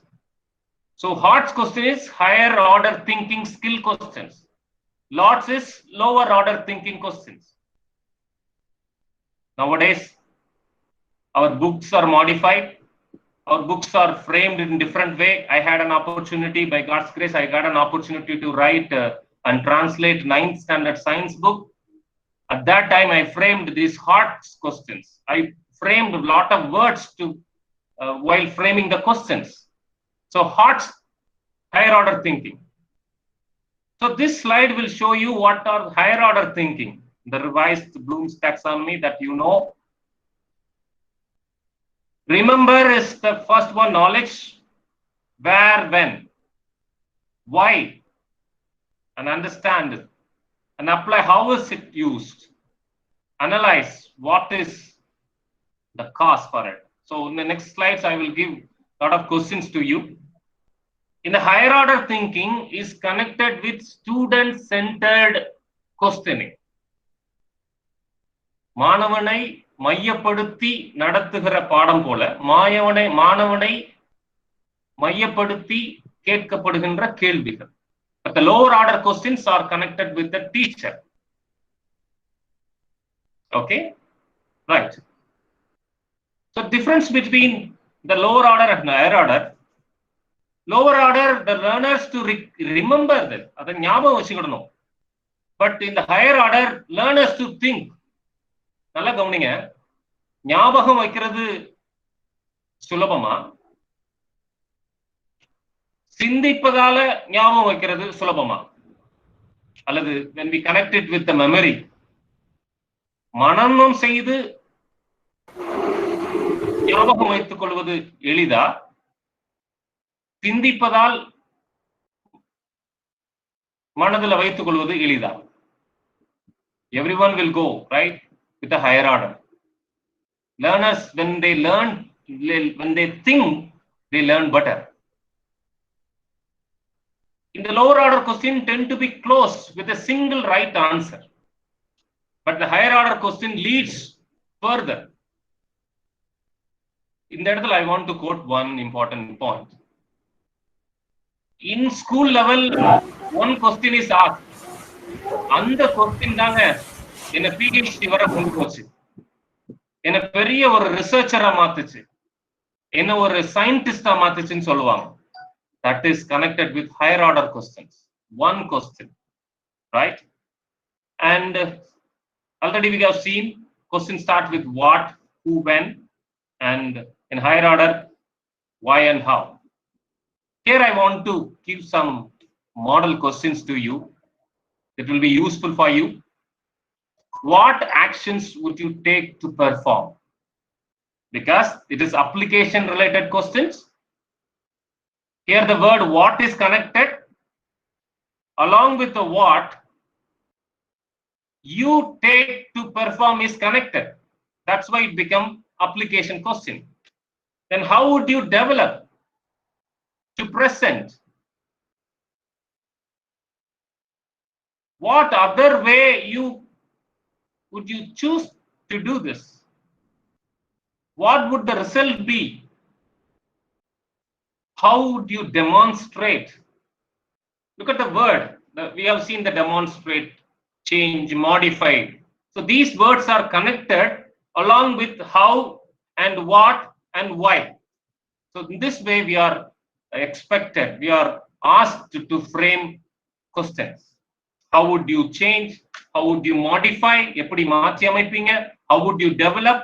So Hart's question is higher order thinking skill questions. Lord's is lower order thinking questions. Nowadays, our books are modified. Our books are framed in different way. I had an opportunity, by God's grace, I got an opportunity to write and translate 9th standard science book. At that time, I framed these Hart's questions. I framed a lot of words to while framing the questions. So Hart's higher order thinking. So this slide will show you what are higher order thinking, the revised Bloom's taxonomy that you know. Remember is the first one, knowledge, where, when, why, and understand it, and apply how is it used, analyze what is the cause for it. So in the next slides, I will give a lot of questions to you. In the higher order thinking is connected with student-centered questioning. மாணவனை மையப்படுத்தி நடத்துகிற பாடம் போல மாணவனை மையப்படுத்தி கேட்கப்படுகின்ற கேள்விகள். But the lower order questions are connected with the teacher. Okay, right. So difference between the lower order and higher order. Lower order, the learners to remember that. அதை ஞாபகம் வச்சுக்கிடணும். But in the higher order, learners to think. நல்லா கவனிங்க, ஞாபகம் வைக்கிறது சுலபமா, சிந்திப்பதால ஞாபகம் வைக்கிறது சுலபமா, அல்லது when we connect it with the memory, மனனம் செய்து ஞாபகம் வைத்துக் கொள்வது எளிதா, சிந்திப்பதால் மனதில் வைத்துக் கொள்வது எளிதா? Everyone will go right with a higher order. Learners, when they think, they learn better. In the lower order question tend to be close with a single right answer, but the higher order question leads further. In that, I want to quote one important point. In school level, one question is asked. அந்த question தாங்க என்ன PhD வரை கொண்டு போச்சு, என்ன பெரிய ஒரு ரிசர்ச்சரா மாத்துச்சு, என்ன ஒரு சயின்டிஸ்டா மாத்துச்சுன்னு சொல்லுவாங்க. That is connected with higher order questions. One question, right? And already we have seen questions start with what, who, when, and in higher order, why and how. Here I want to give some model questions to you. It will be useful for you. What actions would you take to perform? Because it is application related questions. Here the word what is connected. Along with the what you take to perform is connected. That's why it becomes application question. Then how would you develop to present? What other way would you choose to do this? What would the result be? How would you demonstrate? Look at the word. We have seen the demonstrate, change, modify. So these words are connected along with how and what and why. So in this way we are expected, we are asked to frame questions. How would you change? How would you modify? எப்படி மாற்றி அமைப்பீங்க? How would you develop?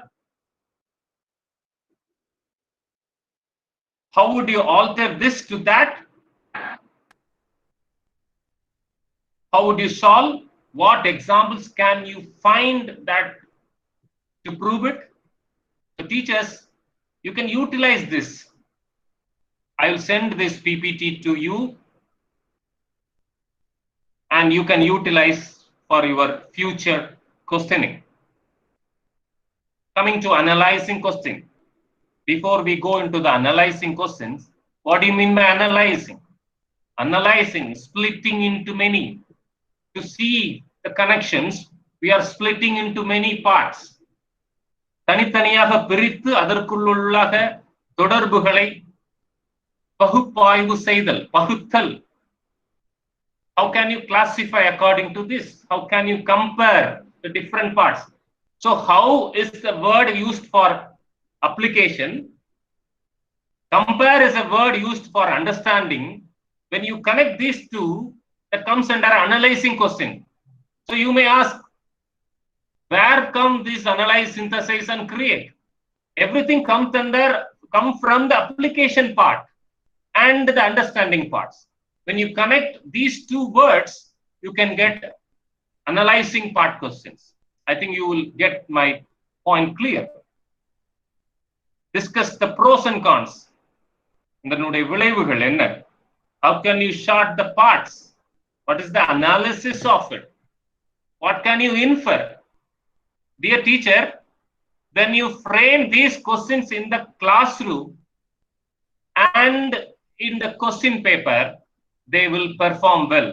How would you alter this to that? How would you solve? What examples can you find that to prove it? So teachers, you can utilize this. I will send this PPT to you and you can utilize for your future questioning. Coming to analyzing question. Before we go into the analyzing questions, what do you mean by analyzing? Analyzing, splitting into many. To see the connections, we are splitting into many parts. தனித்தனியாக பிரித்து அதற்குள்ளாக தொடர்புகளை பகுப்பாய்வு செய்தல், பகுத்தல். How can you classify according to this? How can you compare the different parts? So how is the word used for application? Compare is a word used for understanding. When you connect these two, that comes under analyzing question. So you may ask, where come this analyze, synthesize, and create? Everything come from the application part and the understanding parts. When you connect these two words, you can get analyzing part questions. I think you will get my point clear. Discuss the pros and cons. How can you sort the parts? What is the analysis of it? What can you infer? Dear teacher, when you frame these questions in the classroom and in the question paper, they will perform well.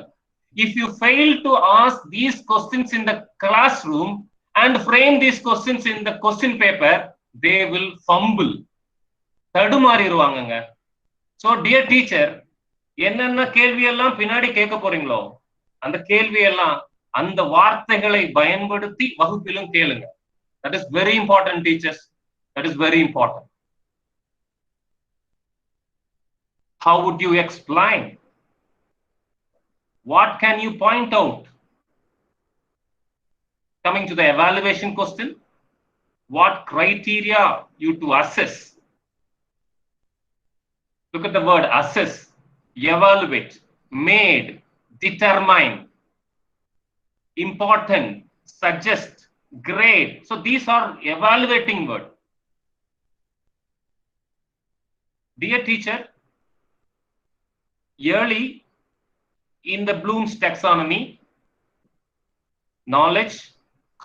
If you fail to ask these questions in the classroom and frame these questions in the question paper, they will fumble. So dear teacher, என்னென்ன கேள்வி எல்லாம் பின்னாடி கேட்க போறீங்களோ அந்த கேள்வி எல்லாம் அந்த வார்த்தைகளை பயன்படுத்தி வகுப்பிலும் கேளுங்க. That is very important, teachers. That is very important. How would you explain? What can you point out? Coming to the evaluation question, what criteria you to assess? Look at the word assess, evaluate, made, determine, important, suggest, grade. So these are evaluating words. Dear teacher, early in the Bloom's taxonomy, knowledge,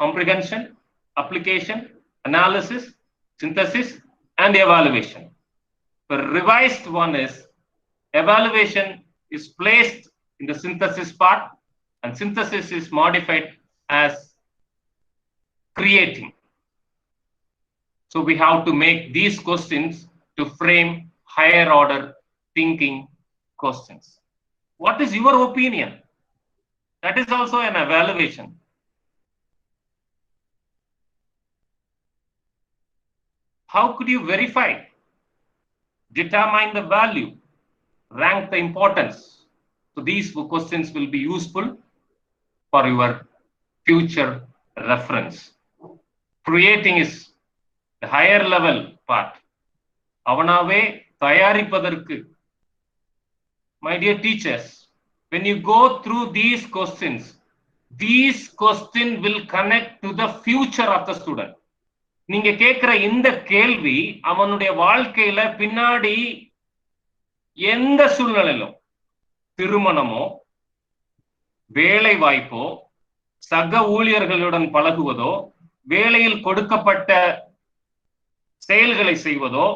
comprehension, application, analysis, synthesis, and evaluation. The revised one is evaluation is placed in the synthesis part and synthesis is modified as creating. So we have to make these questions to frame higher order thinking questions. What is your opinion? That is also an evaluation. How could you verify? Determine the value, rank the importance. So these questions will be useful for your future reference. Creating is the higher level part. Avanave tayaripadarku. My dear teachers, when you go through these questions will connect to the future of the student. நீங்க கேட்கிற இந்த கேள்வி அவனுடைய வாழ்க்கையில பின்னாடி எந்த சூழ்நிலையிலும் திருமணமோ வேலை வாய்ப்போ சக ஊழியர்களுடன் பழகுவதோ வேலையில் கொடுக்கப்பட்ட செயல்களை செய்வதோ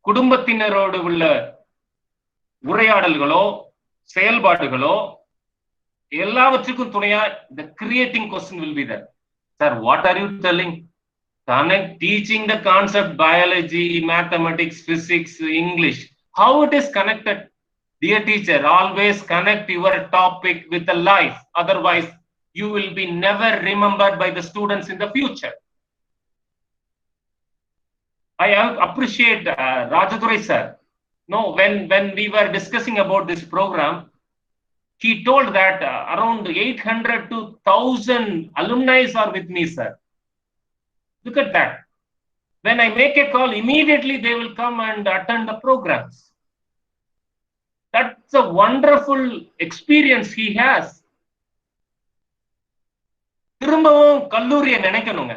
குடும்பத்தினரோடு உள்ள உரையாடல்களோ செயல்பாடுகளோ எல்லாவற்றுக்கும் துணையா the creating question will be there. Sir, what are you telling? Connect teaching the concept biology, mathematics, physics, English. How it is connected? Dear teacher, always connect your topic with the life. Otherwise, you will be never remembered by the students in the future. I appreciate Rajadurai sir. No, when we were discussing about this program, he told that around 800 to 1,000 alumni are with me, sir. Look at that. When I make a call, immediately they will come and attend the programs. That's a wonderful experience he has. திரும்பவும் கல்லூரியை நினைக்கணுங்க,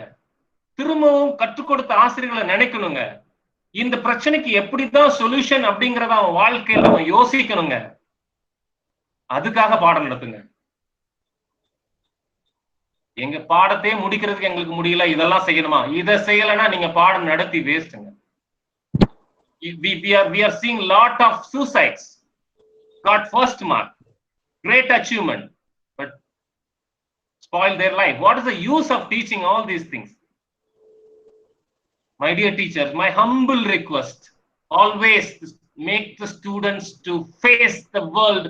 திரும்பவும் கற்றுக் கொடுத்த ஆசிரியர்களை நினைக்கணுங்க, இந்த பிரச்சனைக்கு எப்படிதான் solution அப்படிங்கறத அவன் வாழ்க்கையில அவன் யோசிக்கணுங்க. அதுக்காக பாடம் நடத்துங்க. எங்க பாடத்தையே முடிக்கிறதுக்கு எங்களுக்கு முடியல, இதெல்லாம் செய்யணுமா? இதை செய்யலைன்னா நீங்க பாடம் நடத்தி வேஸ்ட்டுங்க. We are seeing lot of suicides. Got first mark, great achievement, but spoil their life. What is the use of teaching all these things? My dear teachers, my humble request, always make the students to face the world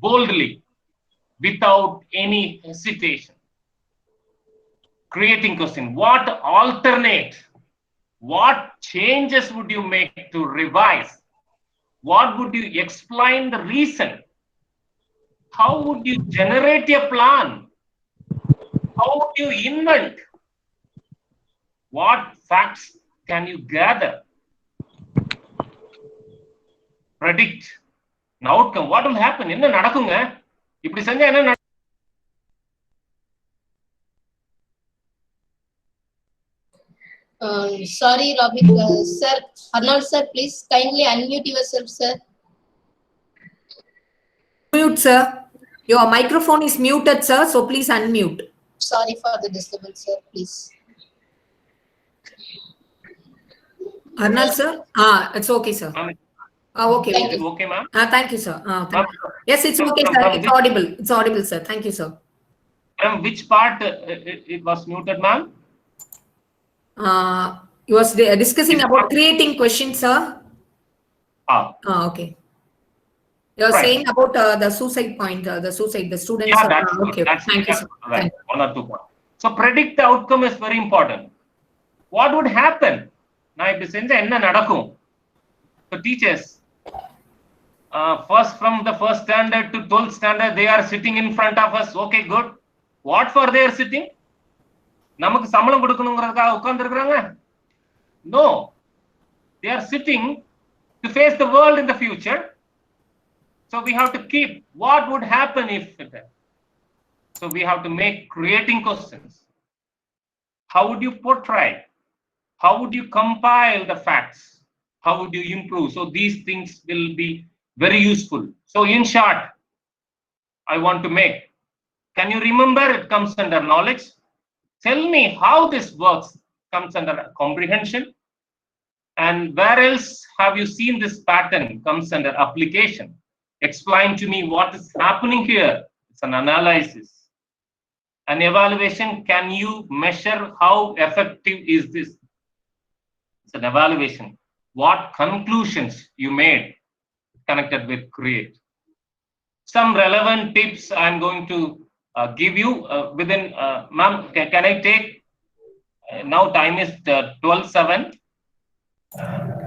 boldly, without any hesitation. Creating question, what alternate, what changes would you make to revise? What would you explain the reason? How would you generate a plan? How would you invent? What facts can you gather? Predict an outcome. What will happen? என்ன நடக்குங்க? இப்படி செஞ்சா என்ன நடக்கும்? Sorry, Robin. Sir, Arnold sir, please kindly unmute yourself, sir. Mute, sir. Your microphone is muted, sir, so please unmute. Sorry for the disturbance, sir, please. Arnold, sir? It's okay, sir. Okay. Thank you. Okay, ma'am. Thank you, sir. Thank you. Yes, it's okay, sir. It's audible. It's audible, sir. Thank you, sir. From which part it was muted, ma'am? You was discussing about creating questions, sir. Okay. You're Right. saying about the suicide point, the students. Yeah, that's good. Okay. That's Thank you, sir. right. Thank you. 1 or 2 points. So predict the outcome is very important. What would happen? நான் இப்படி செஞ்சா என்ன நடக்கும்? So teachers, first from the first standard to 12th standard, they are sitting in front of us. Okay, good. What for they are sitting? நமக்கு சம்பளம் கொடுக்கணுங்கிறதுக்காக உட்கார்ந்து இருக்கிறாங்க? No. They are sitting to face the world in the future. So we have to keep what would happen if it. So we have to make creating questions. How would you portray? How would you compile the facts? How would you improve? So these things will be very useful. So in short, I want to make. Can you remember it comes under knowledge? Tell me how this works. Comes under comprehension. And where else have you seen this pattern? Comes under application. Explain to me what is happening here. It's an analysis. An evaluation, can you measure how effective is this? It's an evaluation. What conclusions you made connected with create. Some relevant tips I'm going to give you within, ma'am, can I take, now time is 12:07.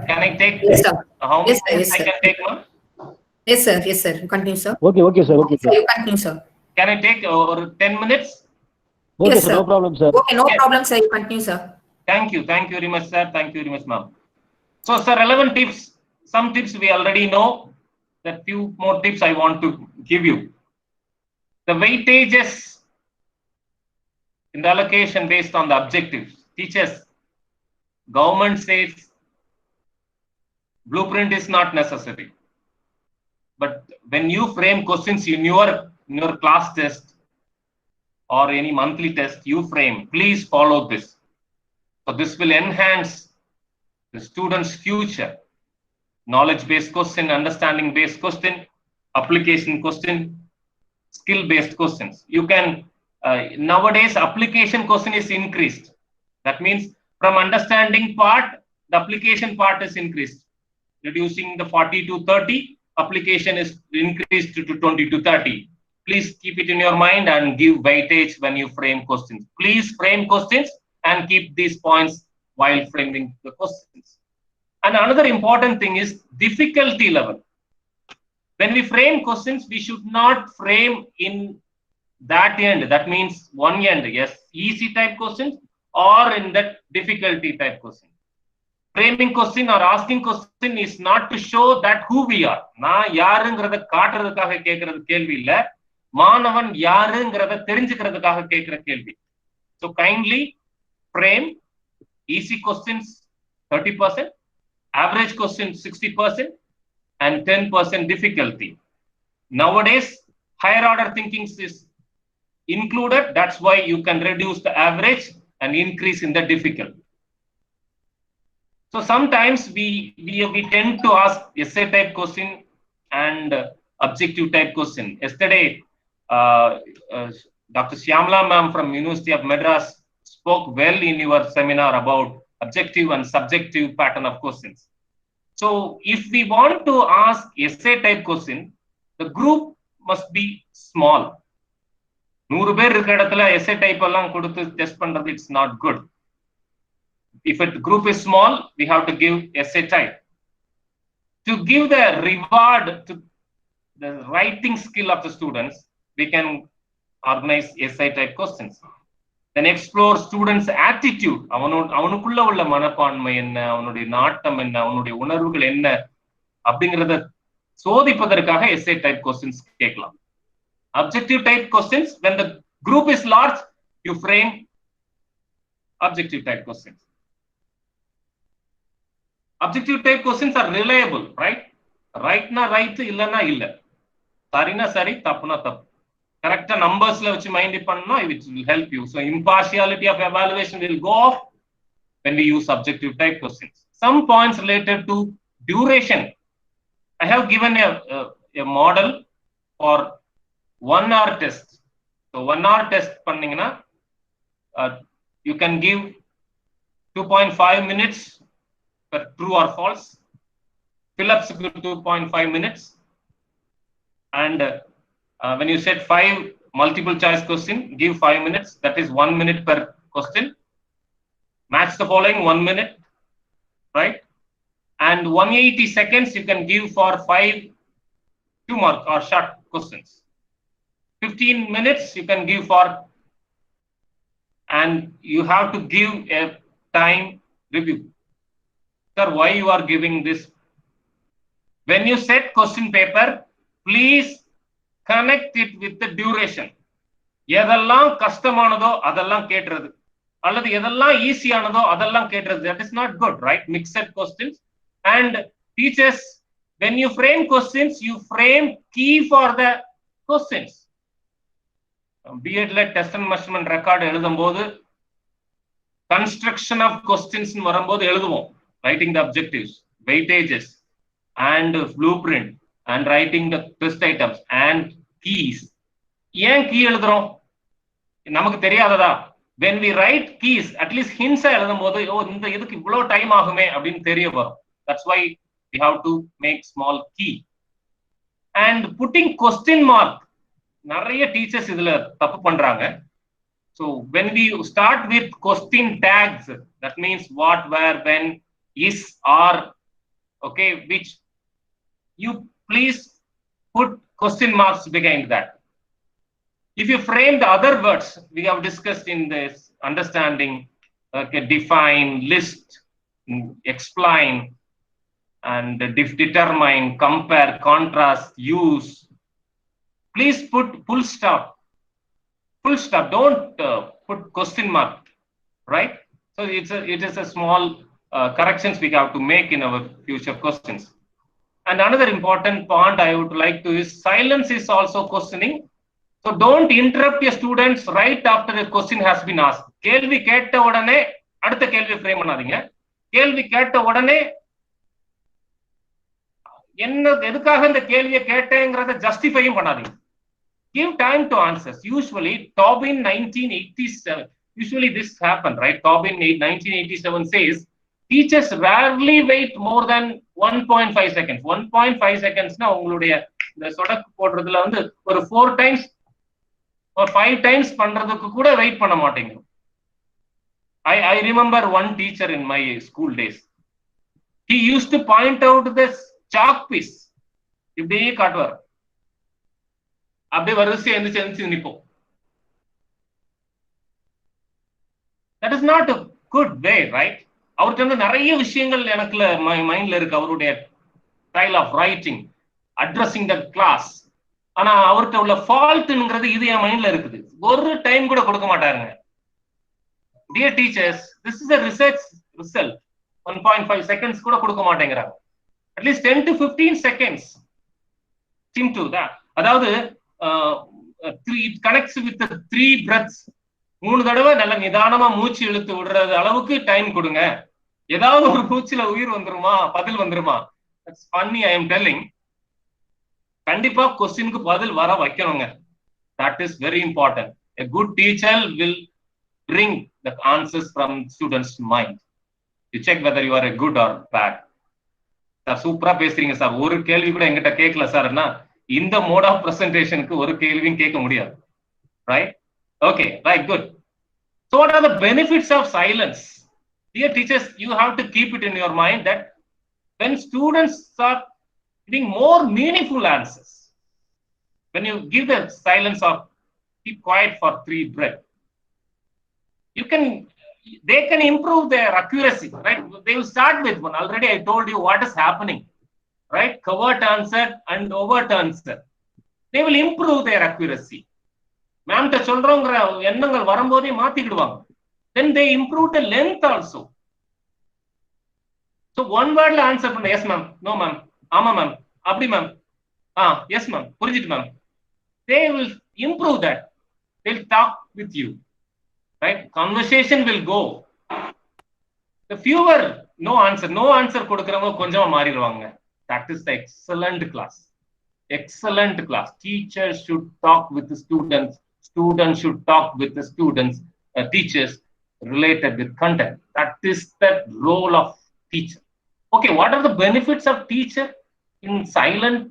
Can I take, Yes, sir. how Yes, many sir. Yes, I sir. can take, ma'am? Yes, sir. Yes, sir. You continue, sir. Okay, sir. Okay, Sir, sir. you continue, sir. Can I take 10 minutes? Okay, Yes, sir. sir. No problem, sir. Okay, no problem, sir. You continue, sir. Thank you very much, sir. Thank you very much, ma'am. So, sir, relevant tips. Some tips we already know. The few more tips I want to give you. The weightages in the allocation based on the objectives. Teachers, government says blueprint is not necessary. But when you frame questions in your class test or any monthly test, you frame, please follow this. So this will enhance the student's future. Knowledge-based question, understanding-based question, application question, skill-based questions. You can, nowadays, application question is increased. That means from understanding part, the application part is increased. Reducing the 40 to 30, application is increased to 20 to 30. Please keep it in your mind and give weightage when you frame questions. Please frame questions and keep these points while framing the questions. And another important thing is difficulty level. When we frame questions, we should not frame in that end. That means one end, yes, easy type questions or in that difficulty type question. framing question or asking question is not to show that who we are. நான் யாருங்கிறத காட்டுறதுக்காக கேட்கறது கேள்வி இல்ல, மாணவன் யாருங்கிறத தெரிஞ்சுக்கிறதுக்காக கேட்கிற கேள்வி. So kindly frame easy questions 30%, average questions 60%, and 10% difficulty. Nowadays, higher order thinking is included. That's why you can reduce the average and increase in the difficulty. So sometimes we tend to ask essay type question and objective type question. Yesterday, Dr. Shyamala ma'am from University of Madras spoke well in your seminar about objective and subjective pattern of questions. So if we want to ask essay type question, the group must be small. 100 பேர் இருக்கிற இடத்துல essay type எல்லாம் கொடுத்து test பண்றது it's not good. If a group is small, we have to give essay type. To give the reward to the writing skill of the students, we can organize essay type questions. Then explore students' attitude. அவனுக்குள்ள உள்ள மனப்பான்மை என்ன, அவனுடைய நாட்டம் என்ன, அவனுடைய உணர்வுகள் என்ன அப்படிங்கறத சோதிப்பதற்காக essay type questions கேட்கலாம். Objective type questions, when the group is large, you frame objective type questions. Objective type questions are reliable, right? Right na right, illa na illa. Sari na sari, tappu na tappu. Correct numbers la vachu mind panna, it will help you. So impartiality of evaluation will go off when we use objective type questions. Some points related to duration. I have given a model for 1 hour test. So 1 hour test panningna, you can give 2.5 minutes for true or false. Fill-ups 2.5 minutes. And when you set 5 multiple choice question, give 5 minutes. That is 1 minute per question. Match the following 1 minute, right? And 180 seconds you can give for 5 2-mark or short questions. 15 minutes you can give for, and you have to give a time review. Sir, why you are giving this? When you set question paper, please connect it with the duration. எதெல்லாம் கஷ்டமானதோ அதெல்லாம் கேட்றது, அல்லது எதெல்லாம் ஈஸியானதோ அதெல்லாம் கேட்றது. That is not good, right? Mixed questions. And teachers, when you frame questions, you frame key for the questions. B.Ed test and measurement record எழுதும்போது construction of questions வரும்போது எழுதுவோம், writing the objectives, weightages, and blueprint, and writing the test items and keys. ஏன் key எழுதுறோம்? நமக்கு தெரியாததா? When we write keys, at least hints எழுதும்போது இந்த இதுக்கு இவ்வளவு டைம் ஆகுமே அப்படின்னு தெரிய வரும். That's why we have to make small key. And putting question mark, நிறைய டீச்சர்ஸ் இதுல தப்பு பண்றாங்க. So when we start with question tags, that means what, where, when, is, are, okay, which, you please put question marks behind that. If you frame the other words we have discussed in this understanding, okay, define, list, explain, and determine, compare, contrast, use, please put full stop. Full stop. Don't put question mark, right? So it is a small corrections we have to make in our future questions. And another important point I would like to is silence is also questioning. So don't interrupt your students right after a question has been asked. கேள்வி கேட்ட உடனே அடுத்த கேள்வி frame பண்ணாதீங்க. கேள்வி கேட்ட உடனே என்ன எதுக்காக இந்த கேள்வியை கேட்டேங்கிறத ஜஸ்டிஃபையும் பண்ணாதீங்க. Give time to answers. Usually, Tobin 1987, usually this happened, right? Tobin 1987 says, teachers rarely wait more than 1.5 seconds. 1.5 seconds na ungaluடைய இந்த சொடக்கு போடுறதுல வந்து ஒரு 4 times or 5 times பண்றதுக்கு கூட வெயிட் பண்ண மாட்டீங்க. I remember one teacher in my school days. He used to point out this chalk piece. இப்படியே காட்டுவார். அப்படியே வரிசை எந்திரிச்சு நிற்போம். That is not a good way, right? அவர்கிட்ட வந்து நிறைய விஷயங்கள் எனக்குள்ள மைண்ட்ல இருக்கு. அவருடைய style of writing, addressing the class. ஆனா அவர்கிட்ட உள்ள ஃபால்ட்ங்கிறது இது என் மைண்ட்ல இருக்குது. ஒரு டைம் கூட கொடுக்க மாட்டாருங்க. Dear teachers, this is a research result. 1.5 seconds கூட கொடுக்க மாட்டேங்கிறாங்க. At least 10 to 15 seconds seem to that. அதாவது it connects with the 3 breaths. 3 தடவை நல்ல நிதானமா மூச்சு இழுத்து விடுறது அளவுக்கு டைம் கொடுங்க. ஏதாவது ஒரு மூச்சுல உயிர் வந்துருமா, பதில் வந்துருமா? That's funny, I am telling. கண்டிப்பா கொஸ்டினுக்கு பதில் வர வைக்கணுங்க. That is very important. A good teacher will bring the answers from students' mind. You check whether you are a good or bad. Sir சூப்பரா பேசுறீங்க சார், ஒரு கேள்வி கூட எங்கிட்ட கேட்கல சார்னா இந்த மோட் ஆஃப் பிரசன்டேஷனுக்கு ஒரு கேள்வியும் கேட்க முடியாது. Right? Okay, right, good. So what are the benefits of silence? Dear teachers, you have to keep it in your mind that when students are giving more meaningful answers, when you give the silence or keep quiet for 3 breaths, they can improve their accuracy, right? They will start with one. Already I told you what is happening, right? Covert answer and overt answer. They will improve their accuracy. Ma'am ta solrongra எண்ணங்கள் வரும்போதே மாத்திடுவாங்க. Then they improve the length also. So one word la answer பண்ண, yes ma'am, no ma'am, ஆமா ma'am, அப்படி ma'am, yes ma'am, புரிஞ்சிட்டு ma'am. They will improve that. They'll talk with you. Right? Conversation will go. The fewer no answer கொடுக்கறவங்க கொஞ்சமா மாறிடுவாங்க. That is the excellent class. Excellent class. Teachers should talk with the students. Students should talk with the students. Teachers related with content. That is the role of teacher. Okay, what are the benefits of teacher in silent?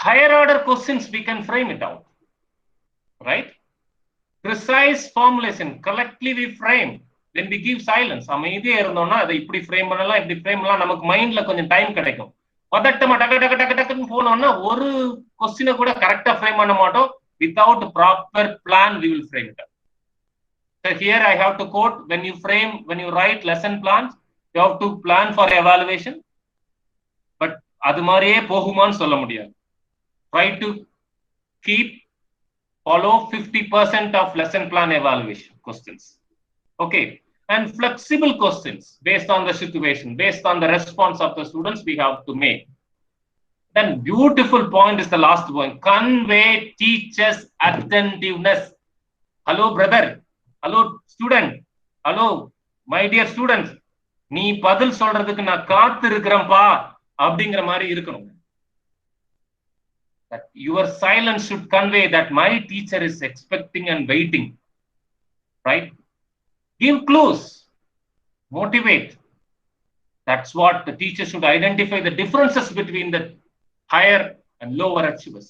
Higher order questions we can frame it out. Right? Precise formulation, correctly we frame. When we give silence, அமைதியா இருந்தோம்னா அதை இப்படி frame பண்ணலாம், இப்படி frame பண்ணலாம், நமக்கு மைண்ட்ல கொஞ்சம் டைம் கிடைக்கும். பதட்டமா டக்கு டக்கு டக்கு டக்குன்னு போனோம்னா ஒரு கொஸ்டினை கூட கரெக்டா ஃப்ரேம் பண்ண மாட்டோம். Without proper plan, we will frame it. So here I have to quote, when you write lesson plans, you have to plan for evaluation. But அது மாதிரியே போகுமான்னு சொல்ல முடியாது. Try to follow 50% of lesson plan evaluation questions. Okay. And flexible questions based on the situation, based on the response of the students we have to make. Then beautiful point is the last one. Convey teachers' attentiveness. Hello brother. Hello student. Hello my dear students. நீ பதில் சொல்றதுக்கு நான் காத்து இருக்கிறேன்பா அப்படிங்கிற மாதிரி இருக்கணும். That your silence should convey that my teacher is expecting and waiting. Right? Give clues. Motivate. That's what the teacher should identify the differences between the higher and lower achievers.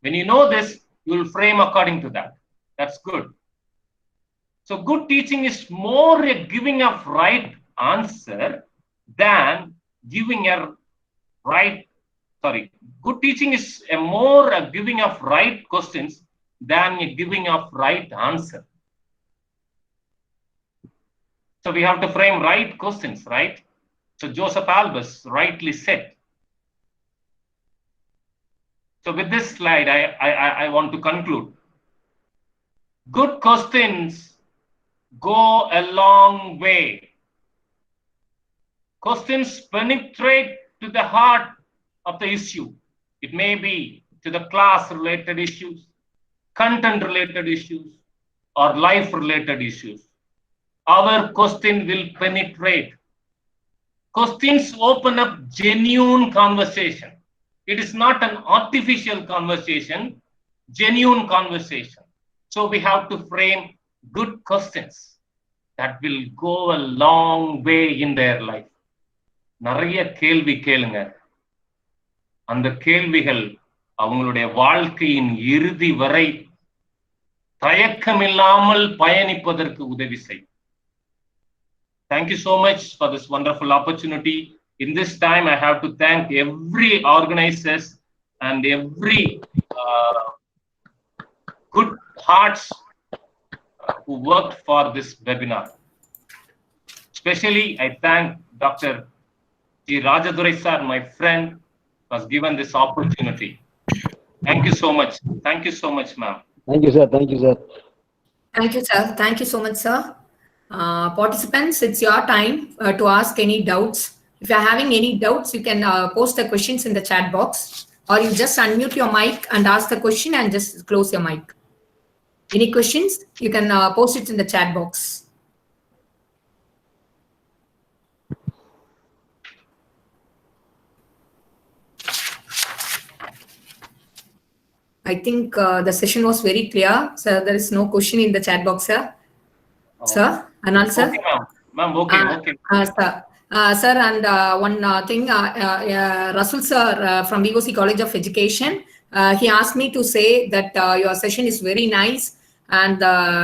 When you know this, you will frame according to that. That's good. So good teaching is more a giving of right answer than giving a right. Good teaching is a giving of right questions than a giving of right answer. So we have to frame right questions, right? So Joseph Albus rightly said. So with this slide, I want to conclude. Good questions go a long way. Questions penetrate to the heart of the issue. It may be to the class-related issues, content-related issues, or life-related issues. Our question will penetrate. Questions open up genuine conversation. It is not an artificial conversation, genuine conversation. So we have to frame good questions that will go a long way in their life. நிறைய கேள்வி கேளுங்க. அந்த கேள்விகள் அவங்களுடைய வாழ்க்கையின் இறுதி வரை தயக்கமில்லாமல் பயணிப்பதற்கு உதவி செய்யும். Thank you so much for this wonderful opportunity. In this time, I have to thank every organizers and every good hearts who worked for this webinar. Especially, I thank Dr. G. Rajadurai sir, my friend, was given this opportunity. Thank you so much. Thank you so much, ma'am. Thank you, sir. Thank you, sir. Thank you, sir. Thank you so much, sir. Participants, it's your time to ask any doubts. If you're having any doubts, you can post the questions in the chat box, or you just unmute your mic and ask the question and just close your mic. Any questions? You can post it in the chat box. I think the session was very clear. So there is no question in the chat box, sir. Sir, Anal sir. Okay, ma'am. Ma'am, okay. Sir. Sir, and one thing, Rasul sir from VOC College of Education, he asked me to say that your session is very nice, and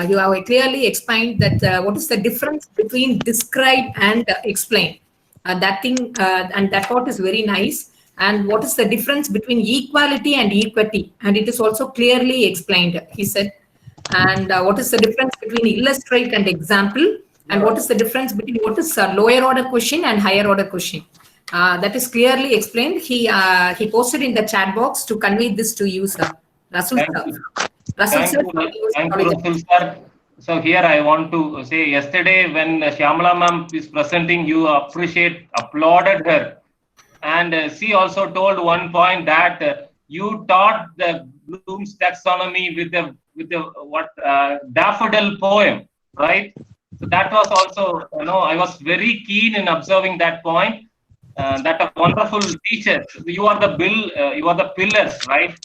you have clearly explained that what is the difference between describe and explain. That thing and that part is very nice. And what is the difference between equality and equity? And it is also clearly explained, he said. And what is the difference between illustrate and example? And what is the difference between what is a lower order question and higher order question? That is clearly explained. He posted in the chat box to convey this to you, sir. Rasul sir. Thank you, Rasul sir. So here I want to say, yesterday when Shyamala ma'am is presenting, you applauded her. And she also told one point that you taught the Bloom's taxonomy with the daffodil poem, right? So that was also, I was very keen in observing that point. That a wonderful teacher. You are the pillars, right?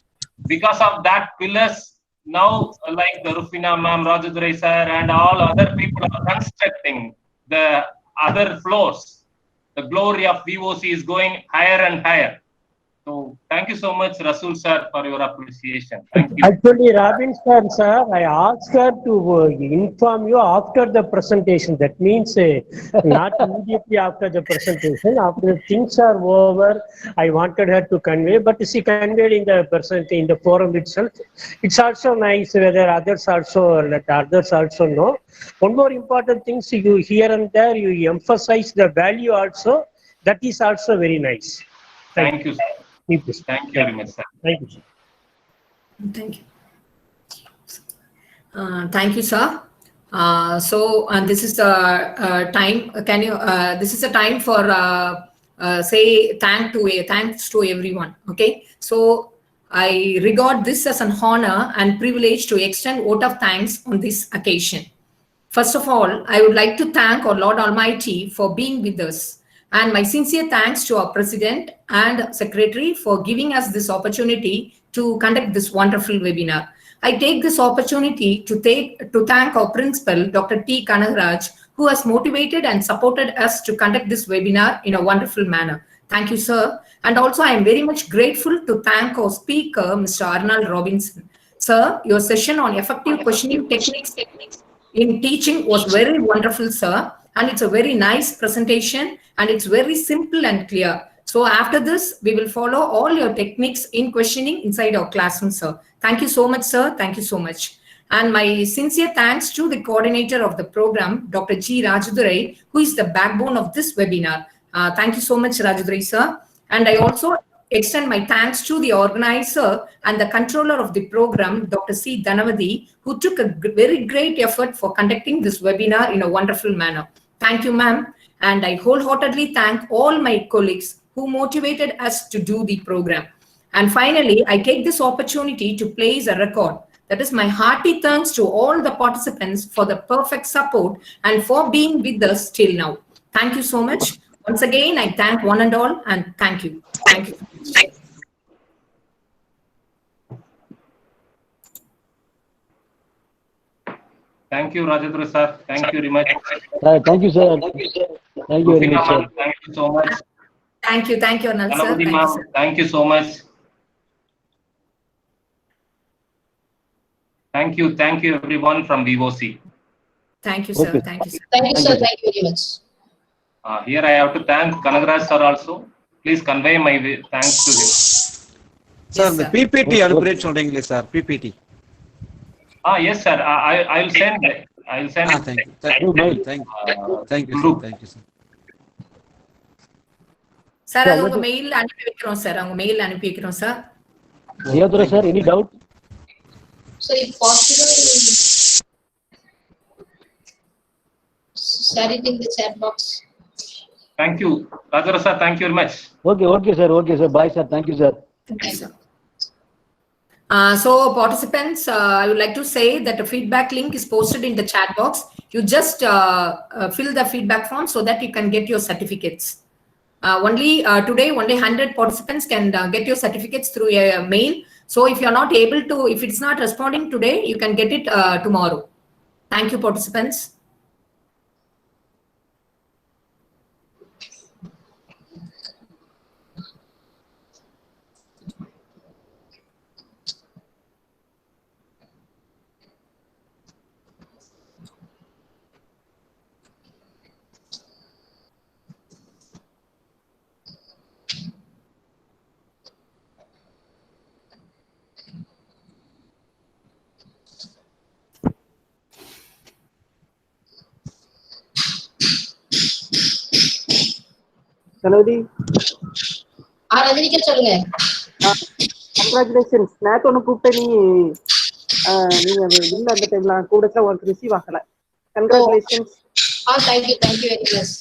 Because of that pillars, now like the Rufina ma'am, Rajadurai sir, and all other people are constructing the other floors. The glory of VOC is going higher and higher. So thank you so much, Rasul sir, for your appreciation. Thank you. Actually, Robinson sir, I asked her to inform you after the presentation. That means not immediately after the presentation. After the things are over, I wanted her to convey, but she conveyed in the forum itself. It's also nice whether others also know. One more important thing, so you here and there you emphasize the value also. That is also very nice. Thank you, sir. Thank you very much, sir. Thank you, sir. Thank you. Thank you, sir. So this is the time. Can you? This is the time for say thanks to everyone. Okay. So I regard this as an honor and privilege to extend vote of thanks on this occasion. First of all, I would like to thank our Lord Almighty for being with us, and my sincere thanks to our President and Secretary for giving us this opportunity to conduct this wonderful webinar. I take this opportunity to thank our Principal, Dr. T. Kanagaraj, who has motivated and supported us to conduct this webinar in a wonderful manner. Thank you, sir. And also, I am very much grateful to thank our speaker, Mr. Arnold Robinson. Sir, your session on effective questioning techniques in teaching was very wonderful, sir. And it's a very nice presentation, and it's very simple and clear. So after this, we will follow all your techniques in questioning inside our classroom, sir. Thank you so much, sir. Thank you so much. And my sincere thanks to the coordinator of the program, Dr. G. Rajadurai, who is the backbone of this webinar. Thank you so much, Rajadurai, sir. And I also extend my thanks to the organizer and the controller of the program, Dr. C. Dhanavadi, who took a very great effort for conducting this webinar in a wonderful manner. Thank you, ma'am. And I wholeheartedly thank all my colleagues who motivated us to do the program. And finally, I take this opportunity to place a record. That is my hearty thanks to all the participants for the perfect support and for being with us till now. Thank you so much. Once again, I thank one and all, and thank you. Thank you. Thank you, Rajadurai sir. Thank you very much. Thank you, sir. Thank you very much, sir. Thank you so much. Thank you, Anand sir. Thank you so much. Thank you everyone from VOC. Thank you, sir. Okay. Thank you, sir. Thank you, sir. Thank you very much. Here I have to thank Kanagaraj sir also. Please convey my thanks to him. Sir, the sir. PPT அனுப்புறேன்னு சொல்றீங்களே sir PPT. Yes, sir. I will send. I'll send it. Thank you. Thank you, sir. Thank you, sir. Sir அது உங்க mail அனுப்பி வைக்கிறோம் sir. அவங்க mail அனுப்பி வைக்கிறோம் sir. Yadura sir, any doubt? So if possible, share it in the chat box. Thank you. Rajara sir, thank you very much. Okay sir. Bye sir. Thank you sir. Thank you, sir. So participants, I would like to say that the feedback link is posted in the chat box. You just fill the feedback form so that you can get your certificates. Today, only 100 participants can get your certificates through a mail. So if you're not able to, if it's not responding today, you can get it tomorrow. Thank you, participants. Kanavadi. ரஜினிகா சொல்லுங்க. Congratulations. நான் ஒன்னு கூப்பிட்டேன் நீங்க இல்ல அந்த டைம்ல கூப்பிட்டா உங்களுக்கு ரிசீவ் ஆகல. Congratulations. Thank you very much.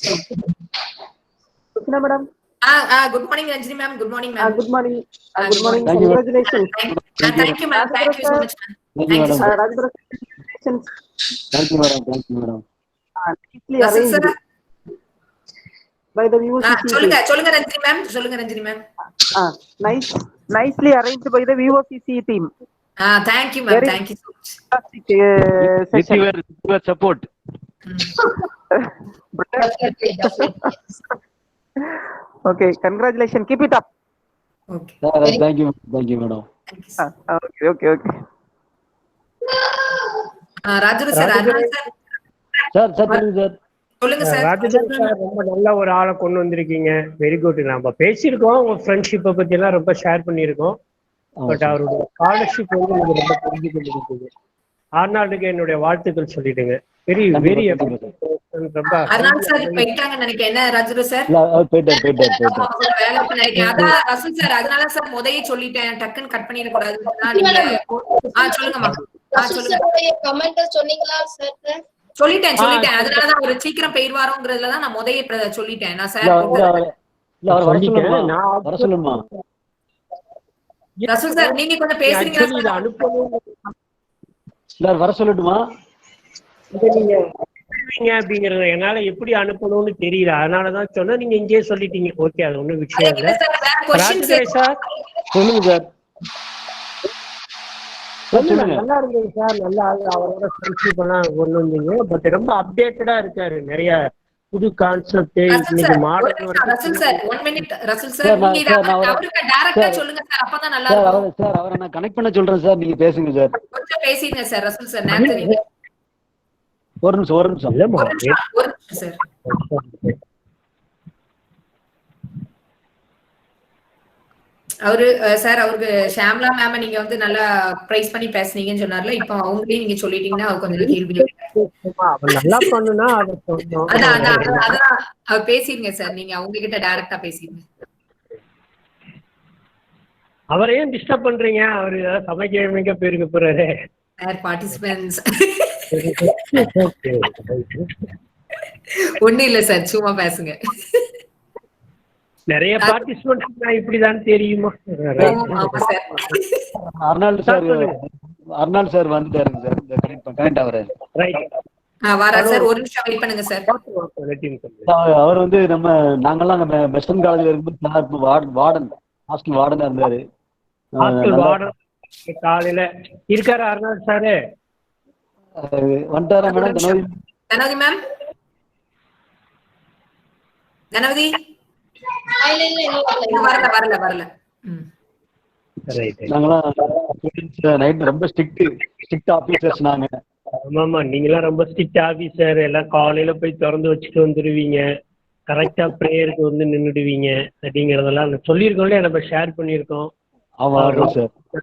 Sushina madam. Good morning, Ranjini ma'am. Good morning, ma'am. Good morning. Good morning. Congratulations. Thank you, ma'am. Thank you so much, ma'am. Thank you so much. Congratulations. Thank you madam. Nicely arranged by the VOCC. சொல்லுங்க Ranjini ma'am. Nicely arranged by the VOCC team. Thank you, ma'am. Thank you so much. With your support. Definitely. Okay, congratulations. Keep it up. Okay. Thank you madam. Thank you, sir. Okay. Raju sir, Sir. சொல்லுங்க sir. Rajendran sir, ரொம்ப நல்ல ஒரு ஆளை கொண்டு வந்திருக்கீங்க. Very good. நம்ம பேசியிருக்கோம், உங்க ஃப்ரெண்ட்ஷிப்பை பத்தி எல்லாம் ரொம்ப ஷேர் பண்ணியிருக்கோம். பட் அவருடைய ஸ்காலர்ஷிப் வந்து எனக்கு ரொம்ப புரிஞ்சு கொண்டிருக்குது. ஆர்னால்டுக்கு என்னுடைய வாழ்த்துக்கள் சொல்லிடுங்க. வெரி ரொம்ப அர்னால்ட் சார் போயிட்டாங்கன்னு நினைக்கிறேன். என்ன ராஜு சார்? போயிட்டார். வேலை நினைக்கிறேன். அதான் ரசூல் சார், அதனால சார் முதையே சொல்லிட்டேன், டக்குன்னு கட் பண்ணிட கூடாது. சொல்லுங்கம்மா. சொல்லுங்க. கமெண்ட் சொன்னீங்களா சார்? சொல்லிட்டேன். அதனாலதான் ஒரு சீக்கிரம் பெயர்வாரோங்கிறதுலதான் நான் முதைய சொல்லிட்டேன். நான் சார் ரசூல் சார், நீங்க கொஞ்சம் பேசுறீங்களா? வர சொல்லட்டுமா? நீங்க அப்படிங்கறது என்னால எப்படி அனுப்பணும்னு தெரியல, அதனாலதான் சொன்னா நீங்க இங்கேயே சொல்லிட்டீங்க. ஓகே, அது ஒண்ணும் விஷயம் இல்ல. ராஜேந்திரன் சார் சொல்லுங்க சார். நல்லா இருந்தது சார். நல்லா அவரோட ஃப்ரெண்ட்ஷிப் எல்லாம் கொண்டு வந்தீங்க. பட் ரொம்ப அப்டேட்டடா இருக்காரு. நிறைய புது கான்செப்ட் இன்னைக்கு மாடல். ரசூல் சார் 1 மினிட். ரசூல் சார், நீங்க அவருக்கு டைரக்டா சொல்லுங்க சார், அப்பதான் நல்லா இருக்கும். சார் அவரை நான் கனெக்ட் பண்ண சொல்றேன் சார், நீங்க பேசுங்க சார். கொஞ்சம் பேசிடுங்க சார். ரசூல் சார் நேத்து நீங்க ஒரு நிமிஷம் சார். அவரு சார், அவருக்கு ஷாம்லா மேம் நீங்க வந்து நல்லா பிரைஸ் பண்ணி பேசுனீங்கன்னு சொன்னார்ல. இப்போ அவங்களே நீங்க சொல்லிட்டீங்கன்னா அவர் கொஞ்சம் கேள்வி நல்லா பண்ணுனா அதான் அவர் பேசிருங்க சார். நீங்க அவங்க கிட்ட டைரக்டா பேசிருங்க. அவரையும் டிஸ்டர்ப் பண்றீங்க. அவரு சமைக்க போயிருக்க போறாரு. சார் பார்ட்டிசிபென்ட்ஸ் ஒண்ணும் இல்ல சார், சும்மா பேசுங்க. நிறைய பார்ட்டிசிபென்ட்ஸ் இப்படிதான் தெரியுமா? அர்னால்டு சார் வந்துட்டாருங்க சார். இந்த கனெக்ட் ஆவறாரு. ரைட். வாரா சார், ஒரு நிமிஷம் வெயிட் பண்ணுங்க சார். அவர் வந்து நாங்கெல்லாம் வெஸ்டர்ன் காலேஜ்ல இருக்கும்போது வார்டன், ஹாஸ்டல் வார்டனா இருந்தாரு. காலையில இருக்காரு அர்னால்டு சார். வந்துட்டாரா மேடம்? தனவதி மேம், தனவதி வரல. நாங்கெல்லாம் ரொம்ப ஸ்ட்ரிக்ட் ஆபீசர்ஸ் நாங்க. ஆமாமா, நீங்களாம் ரொம்ப ஸ்ட்ரிக்ட் ஆபீசர். எல்லாம் காலையில போய் திறந்து வச்சுட்டு வந்துருவீங்க. கரெக்டா பிரேயருக்கு வந்து நின்றுடுவீங்க அப்படிங்கறதெல்லாம் சொல்லியிருக்கோம்ல, நம்ம ஷேர் பண்ணியிருக்கோம்.